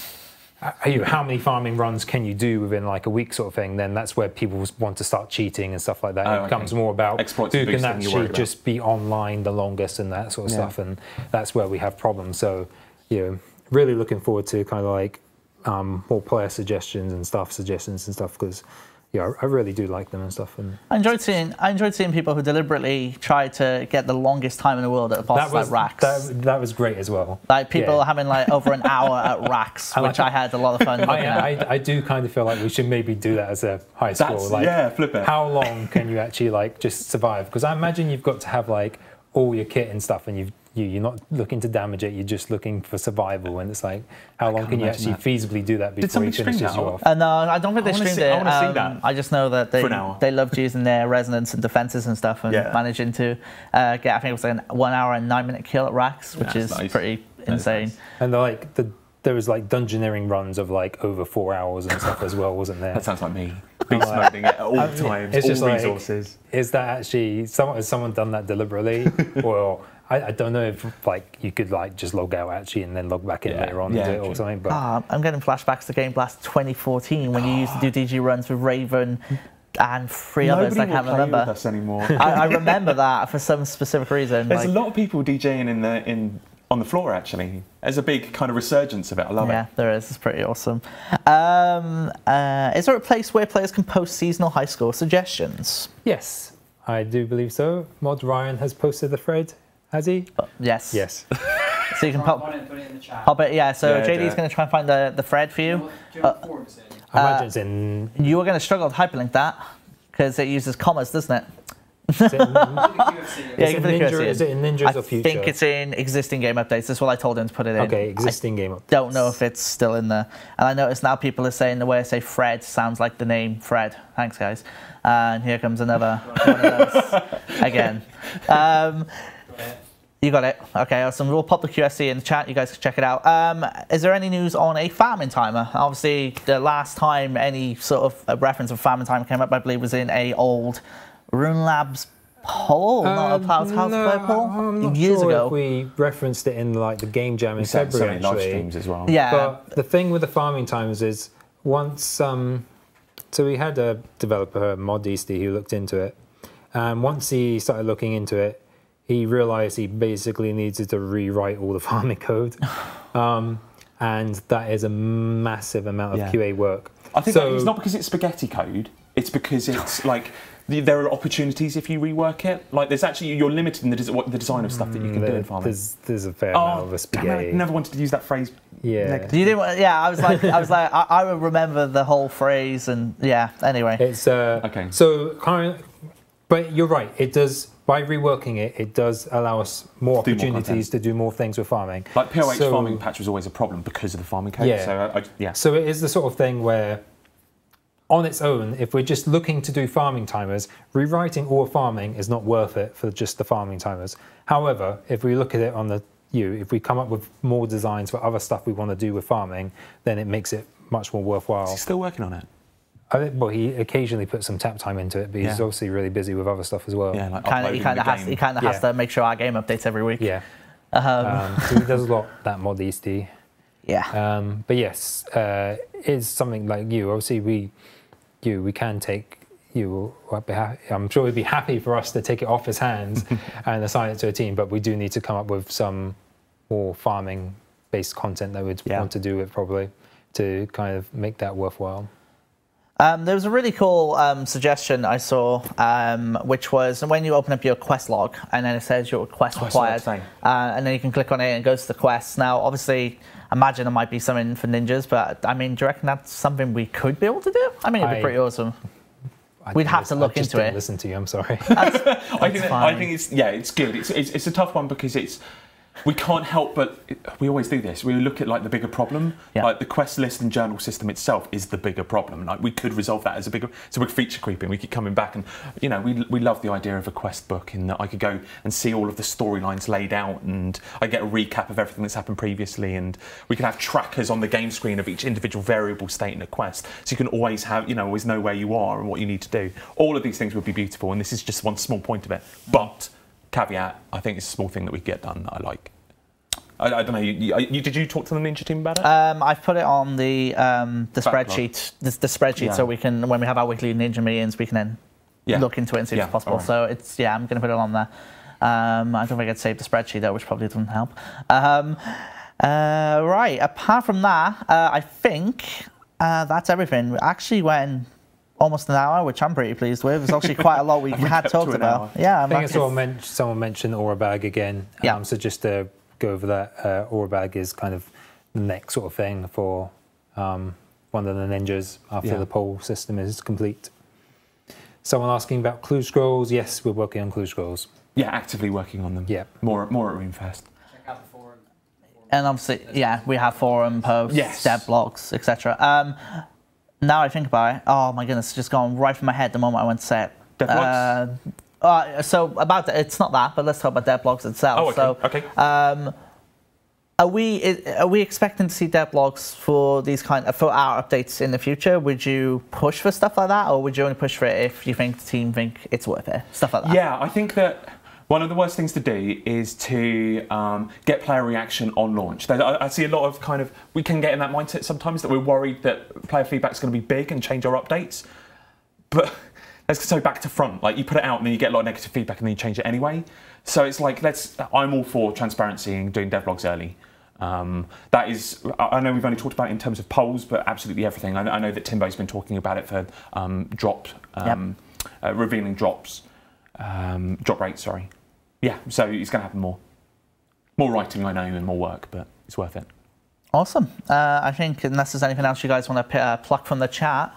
how many farming runs can you do within like a week sort of thing, then that's where people want to start cheating and stuff like that. It becomes more about exploits who can actually just be online the longest and that sort of stuff, and that's where we have problems. So, really looking forward to kind of like more player suggestions and stuff, because I really do like them and stuff. And I enjoyed seeing people who deliberately tried to get the longest time in the world at bosses like Racks. That was great as well. Like people having like over an hour at Racks, which I had a lot of fun looking at. I do kind of feel like we should maybe do that as a high score. Like, flip it. How long can you actually like just survive? Because I imagine you've got to have like all your kit and stuff, and you're not looking to damage it, you're just looking for survival, and it's like, how long can you actually feasibly do that before he finishes you off? No, I don't think they streamed it. I want to see that. I just know that they loved using their resonance and defenses and stuff, and managing to get, I think it was like a 1 hour and 9 minute kill at Racks, which is pretty insane. Nice. And there was like dungeoneering runs of like over 4 hours and stuff as well, wasn't there? That sounds like me. Beast moding it at all times, it's all just resources. Like, is that actually, has someone done that deliberately? Or I don't know if like you could like just log out actually and then log back in later on and do it or something. But I'm getting flashbacks to Game Blast 2014 when you used to do DG runs with Raven and three others I can't remember. With us anymore. I remember that for some specific reason. There's a lot of people DJing on the floor actually. There's a big kind of resurgence of it. I love it. Yeah, there is. It's pretty awesome. Is there a place where players can post seasonal high score suggestions? Yes, I do believe so. Mod Ryan has posted the thread. Has he? Yes. Yes. So you can pop it in the chat. Pop it, so JD's going to try and find the thread for you. I imagine it's in... You are going to struggle to hyperlink that, because it uses commas, doesn't it? Is it in Ninjas or Future? I think it's in existing game updates. That's what I told him to put it in. Okay, existing game updates. Don't know if it's still in there. And I notice now people are saying the way I say Fred sounds like the name Fred. Thanks, guys. And here comes another one of those again. You got it. Okay, awesome. We'll pop the QSC in the chat. You guys can check it out. Is there any news on a farming timer? Obviously, the last time any sort of a reference of farming timer came up, I believe, was in a old Rune Labs poll, not a Cloud poll. I'm not years sure ago. If we referenced it in like the game jam in February, live streams as well. Yeah. But the thing with the farming timers is once so we had a developer, Modesty, who looked into it, and once he started looking into it, he realized he basically needed to rewrite all the farming code. And that is a massive amount of QA work. I think it's not because it's spaghetti code, it's because it's like there are opportunities if you rework it. Like there's actually, you're limited in the design of stuff that you can do in farming. There's a fair amount of spaghetti. I never wanted to use that phrase. Yeah. You didn't. I was like, I would remember the whole phrase, and anyway. It's okay. So kind of, but you're right. It does. By reworking it, it does allow us more opportunities to do more things with farming. Like POH farming patch was always a problem because of the farming code. Yeah. So it is the sort of thing where, on its own, if we're just looking to do farming timers, rewriting all farming is not worth it for just the farming timers. However, if we look at it on the if we come up with more designs for other stuff we want to do with farming, then it makes it much more worthwhile. Is he still working on it? Well, he occasionally puts some tap time into it, but he's obviously really busy with other stuff as well. Yeah, like He kind of has to make sure our game updates every week. Yeah. So he does a lot that mod ESD. Yeah. But yes, it's something like you. Obviously, we can take you. I'm sure he'd be happy for us to take it off his hands and assign it to a team. But we do need to come up with some more farming-based content that we'd want to do it probably to kind of make that worthwhile. There was a really cool suggestion I saw, which was when you open up your quest log and then it says your quest required, and then you can click on it and it goes to the quest. Now, obviously, imagine there might be something for ninjas, but I mean, do you reckon that's something we could be able to do? I mean, it'd be pretty awesome. We'd have to look into it. Listen to you. I'm sorry. I think it's good. It's a tough one because we can't help but we always do this. We look at like the bigger problem. Like the quest list and journal system itself is the bigger problem. Like we could resolve that as a big feature creeping. We keep coming back, and you know we love the idea of a quest book in that I could go and see all of the storylines laid out, and I get a recap of everything that's happened previously, and we can have trackers on the game screen of each individual variable state in a quest, so you can always have always know where you are and what you need to do. All of these things would be beautiful, and this is just one small point of it. But caveat, I think it's a small thing that we get done that I like. I don't know. Did you talk to the Ninja team about it? I've put it on the spreadsheet. The spreadsheet, so we can, when we have our weekly Ninja meetings, we can then look into it and see if it's possible. Right. So it's I'm going to put it on there. I don't think I'd save the spreadsheet though, which probably doesn't help. Right. Apart from that, I think that's everything. We actually went almost an hour, which I'm pretty pleased with. It's actually quite a lot we had talked about. Yeah, I think someone mentioned Aura Bag again. So just to go over that, Aura Bag is kind of the next sort of thing for one of the ninjas after the poll system is complete. Someone asking about clue scrolls. Yes, we're working on clue scrolls. Yeah, actively working on them. Yeah, more at RuneFest. Check out the forum. And obviously, we have forum posts, dev blogs, etc. Now I think about it, oh my goodness, it's just gone right from my head the moment I went to say it. Dev blogs? So about it's not that, but let's talk about dev blogs itself. Oh, okay. Are we expecting to see dev blogs for these for our updates in the future? Would you push for stuff like that, or would you only push for it if you think the team think it's worth it? Stuff like that. Yeah, I think that one of the worst things to do is to get player reaction on launch. I see a lot of we can get in that mindset sometimes that we're worried that player feedback's going to be big and change our updates, but let's go back to front. Like you put it out and then you get a lot of negative feedback and then you change it anyway. So it's like I'm all for transparency and doing devlogs early. That is, I know we've only talked about it in terms of polls, but absolutely everything. I know that Timbo's been talking about it for revealing drop rates. Sorry. Yeah, so it's going to happen more. More writing, I know, and more work, but it's worth it. Awesome. I think unless there's anything else you guys want to pluck from the chat.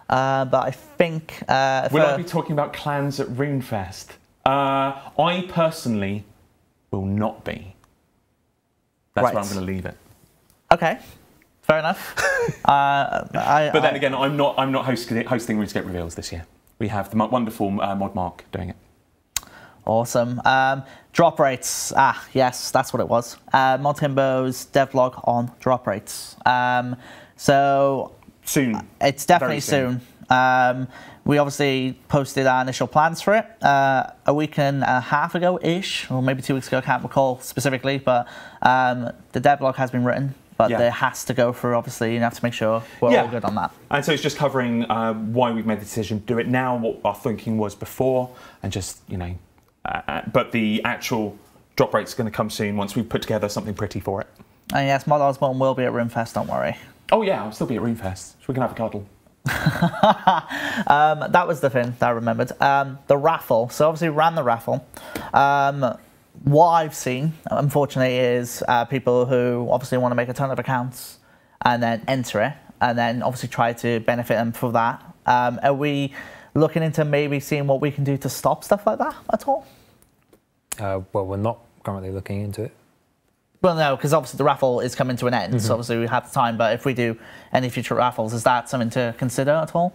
But I think... will I be talking about clans at RuneFest? I personally will not be. That's where I'm going to leave it. Okay, fair enough. But then again, I'm not hosting RuneScape Reveals this year. We have the wonderful Mod Mark doing it. Awesome. Drop rates. Yes, that's what it was. Montimbo's devlog on drop rates. So... Soon. It's definitely soon. We obviously posted our initial plans for it a week and a half ago-ish, or maybe 2 weeks ago, I can't recall specifically, but the devlog has been written, but there has to go through, obviously, you have to make sure we're all good on that. And so it's just covering why we've made the decision to do it now, what our thinking was before, and just, but the actual drop rate's going to come soon once we've put together something pretty for it. And yes, Mod Osborne will be at RuneFest, don't worry. Oh yeah, I'll still be at RuneFest, so we can have a cuddle. That was the thing that I remembered. The raffle. So obviously we ran the raffle. What I've seen, unfortunately, is people who obviously want to make a ton of accounts and then enter it, and then obviously try to benefit them for that. Are we looking into maybe seeing what we can do to stop stuff like that at all? Well, we're not currently looking into it. Well, no, because obviously the raffle is coming to an end, so obviously we have the time. But if we do any future raffles, is that something to consider at all?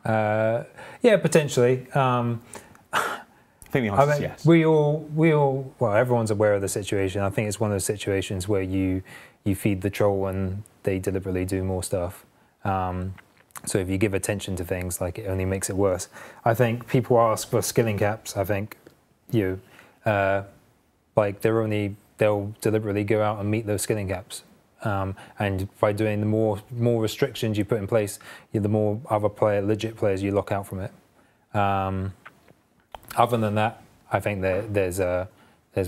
Yeah, potentially. I think the answer is yes. Well, everyone's aware of the situation. I think it's one of those situations where you feed the troll and they deliberately do more stuff. So if you give attention to things, like, it only makes it worse. I think people ask for skilling caps. I think like they'll deliberately go out and meet those skilling caps. And by doing the more restrictions you put in place, the more other legit players you lock out from it. Other than that, I think there's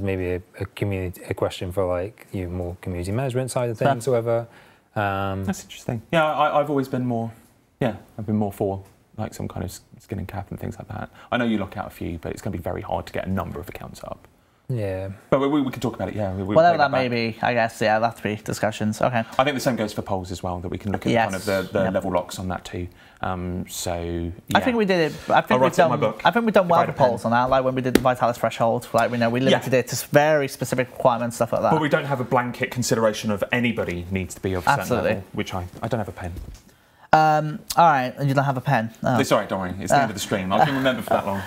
maybe a question for like more community management side of things, or whatever. That's interesting. Yeah, I've always been more. Yeah, I've been more for like some kind of skinning cap and things like that. I know you lock out a few, but it's going to be very hard to get a number of accounts up. Yeah. But we can talk about it, yeah. Whatever that may be, I guess, yeah, that'll have to be discussions. Okay. I think the same goes for polls as well, that we can look at kind of the level locks on that too. So, yeah. I think we did it. I think we've done well for polls on that, like when we did the Vitalis threshold. Like, we limited it to very specific requirements, stuff like that. But we don't have a blanket consideration of anybody needs to be of a certain level, which I don't have a pen. All right, and you don't have a pen. Oh. Sorry, don't worry. It's the end of the stream. I can remember for that long.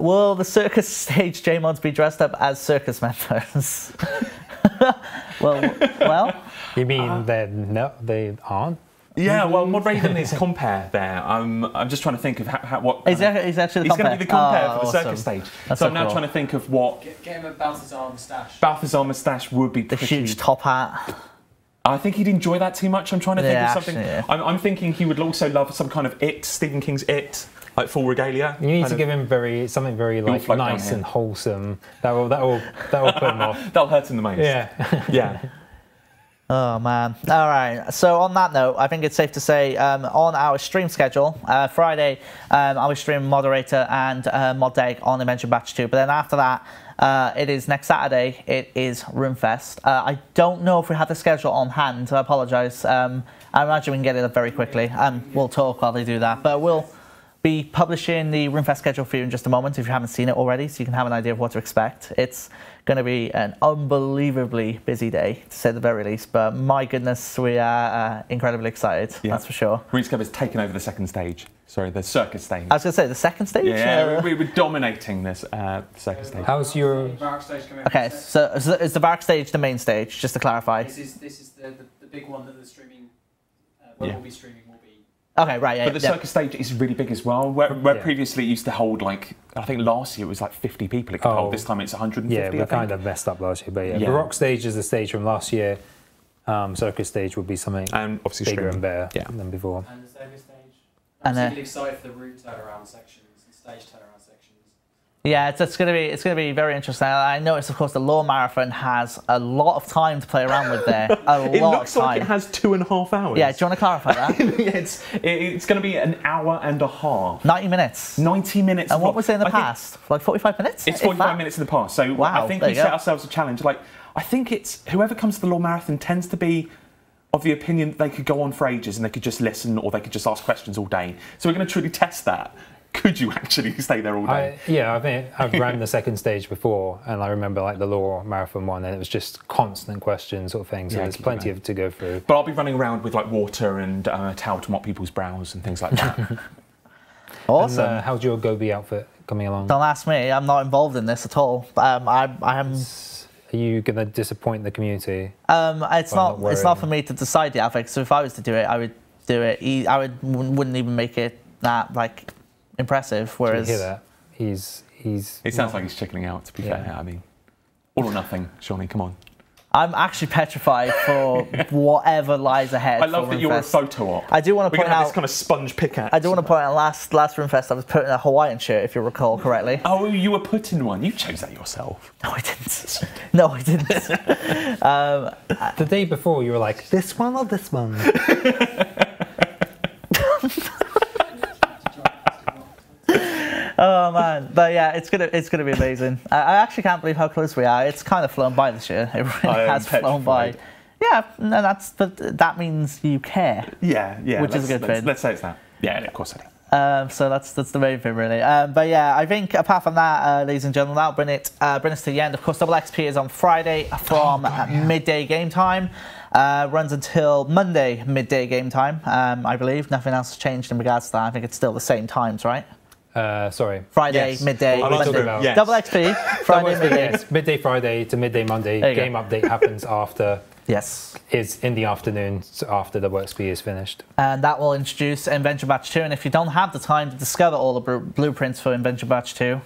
Will the circus stage JMods be dressed up as circus members? well. You mean no, they aren't? Yeah, well, Mod Raven is compare there. I'm just trying to think of what. He's actually the compare. He's going to be the compare for the circus stage. That's so I'm now trying to think of what. Get him a Balthazar moustache. Balthazar moustache would be the huge top hat. I think he'd enjoy that too much. I'm trying to think of something. Actually, I'm thinking he would also love some kind of Stephen King's It, like full regalia. You need to give him something very like nice and wholesome. That will put him off. That'll hurt him the most. Yeah. Yeah. Oh man. All right. So on that note, I think it's safe to say on our stream schedule, Friday, I will stream moderator and mod deck on Invention Batch 2. But then after that, it is next Saturday. It is RuneFest. I don't know if we have the schedule on hand. I apologise. I imagine we can get it up very quickly. We'll talk while they do that. But we'll be publishing the RuneFest schedule for you in just a moment if you haven't seen it already, so you can have an idea of what to expect. It's going to be an unbelievably busy day, to say the very least. But my goodness, we are incredibly excited. Yeah. That's for sure. RuneScape has taken over the second stage. Sorry, the circus stage. I was going to say the second stage. Yeah, we were dominating this circus stage. How's your Varrock stage coming? Okay, so is the Varrock stage the main stage? Just to clarify. This is the big one that the streaming we'll be streaming. Okay, right, yeah. But the circus stage is really big as well. Where previously it used to hold, like, I think last year it was like 50 people it could hold. This time it's 150. Yeah, we kind of messed up last year. But yeah, the rock stage is the stage from last year. Circus stage would be something bigger and better than before. And the circus stage. I'm particularly excited for the route turnaround sections and stage turnaround sections. Yeah, it's gonna be very interesting. I noticed, of course, the Lore Marathon has a lot of time to play around with there. It looks like it has 2.5 hours. Yeah, do you want to clarify that? It's going to be an hour and a half. 90 minutes. 90 minutes. And what was it in the past? Like 45 minutes? It's 45 minutes in the past. So wow, I think we set ourselves a challenge. Like, I think it's whoever comes to the Lore Marathon tends to be of the opinion that they could go on for ages and they could just listen or they could just ask questions all day. So we're going to truly test that. Could you actually stay there all day? I think I've ran the second stage before, and I remember like the Lore Marathon one, and it was just constant questions sort of thing. So there's plenty to go through. But I'll be running around with like water and a towel to mop people's brows and things like that. Awesome. And, how's your Gobi outfit coming along? Don't ask me. I'm not involved in this at all. I am. Are you going to disappoint the community? It's not for me to decide the outfit. So if I was to do it, I would do it. Wouldn't even make it that like impressive. Whereas you hear that? It sounds like he's chickening out. To be fair, I mean, all or nothing. Shawnee, come on. I'm actually petrified for whatever lies ahead. I love that you're a photo op. I do want to point out this kind of sponge pickaxe. I do want to point out last RuneFest I was putting a Hawaiian shirt, if you recall correctly. Oh, you were putting one. You chose that yourself. No, I didn't. No, I didn't. The day before, you were like, this one or this one? Oh man, but yeah, it's gonna be amazing. I actually can't believe how close we are. It's kind of flown by this year. It really has flown by. Yeah, no, that means you care. Yeah, which is a good thing. Let's say it's that. Yeah, of course I do. So that's the main thing really. But yeah, I think apart from that, ladies and gentlemen, that'll bring us to the end. Of course, Double XP is on Friday from midday game time. Runs until Monday midday game time. I believe nothing else has changed in regards to that. I think it's still the same times, right? Sorry. Friday, midday, Monday. Double XP, Friday, midday. Yes, midday Friday to midday Monday. Game update happens after Yes. is in the afternoon after the work speed is finished. And that will introduce Invention Batch 2. And if you don't have the time to discover all the blueprints for Invention Batch 2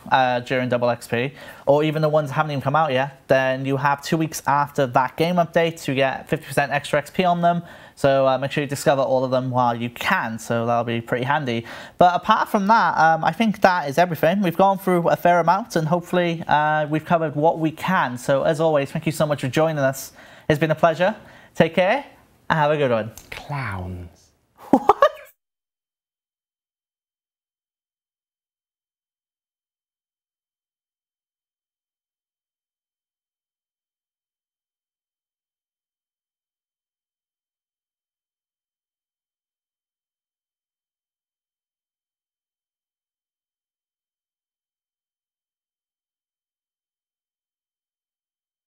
during Double XP, or even the ones that haven't even come out yet, then you have 2 weeks after that game update to get 50% extra XP on them. So make sure you discover all of them while you can, so that'll be pretty handy. But apart from that, I think that is everything. We've gone through a fair amount, and hopefully we've covered what we can. So as always, thank you so much for joining us. It's been a pleasure. Take care, and have a good one. Clowns. What?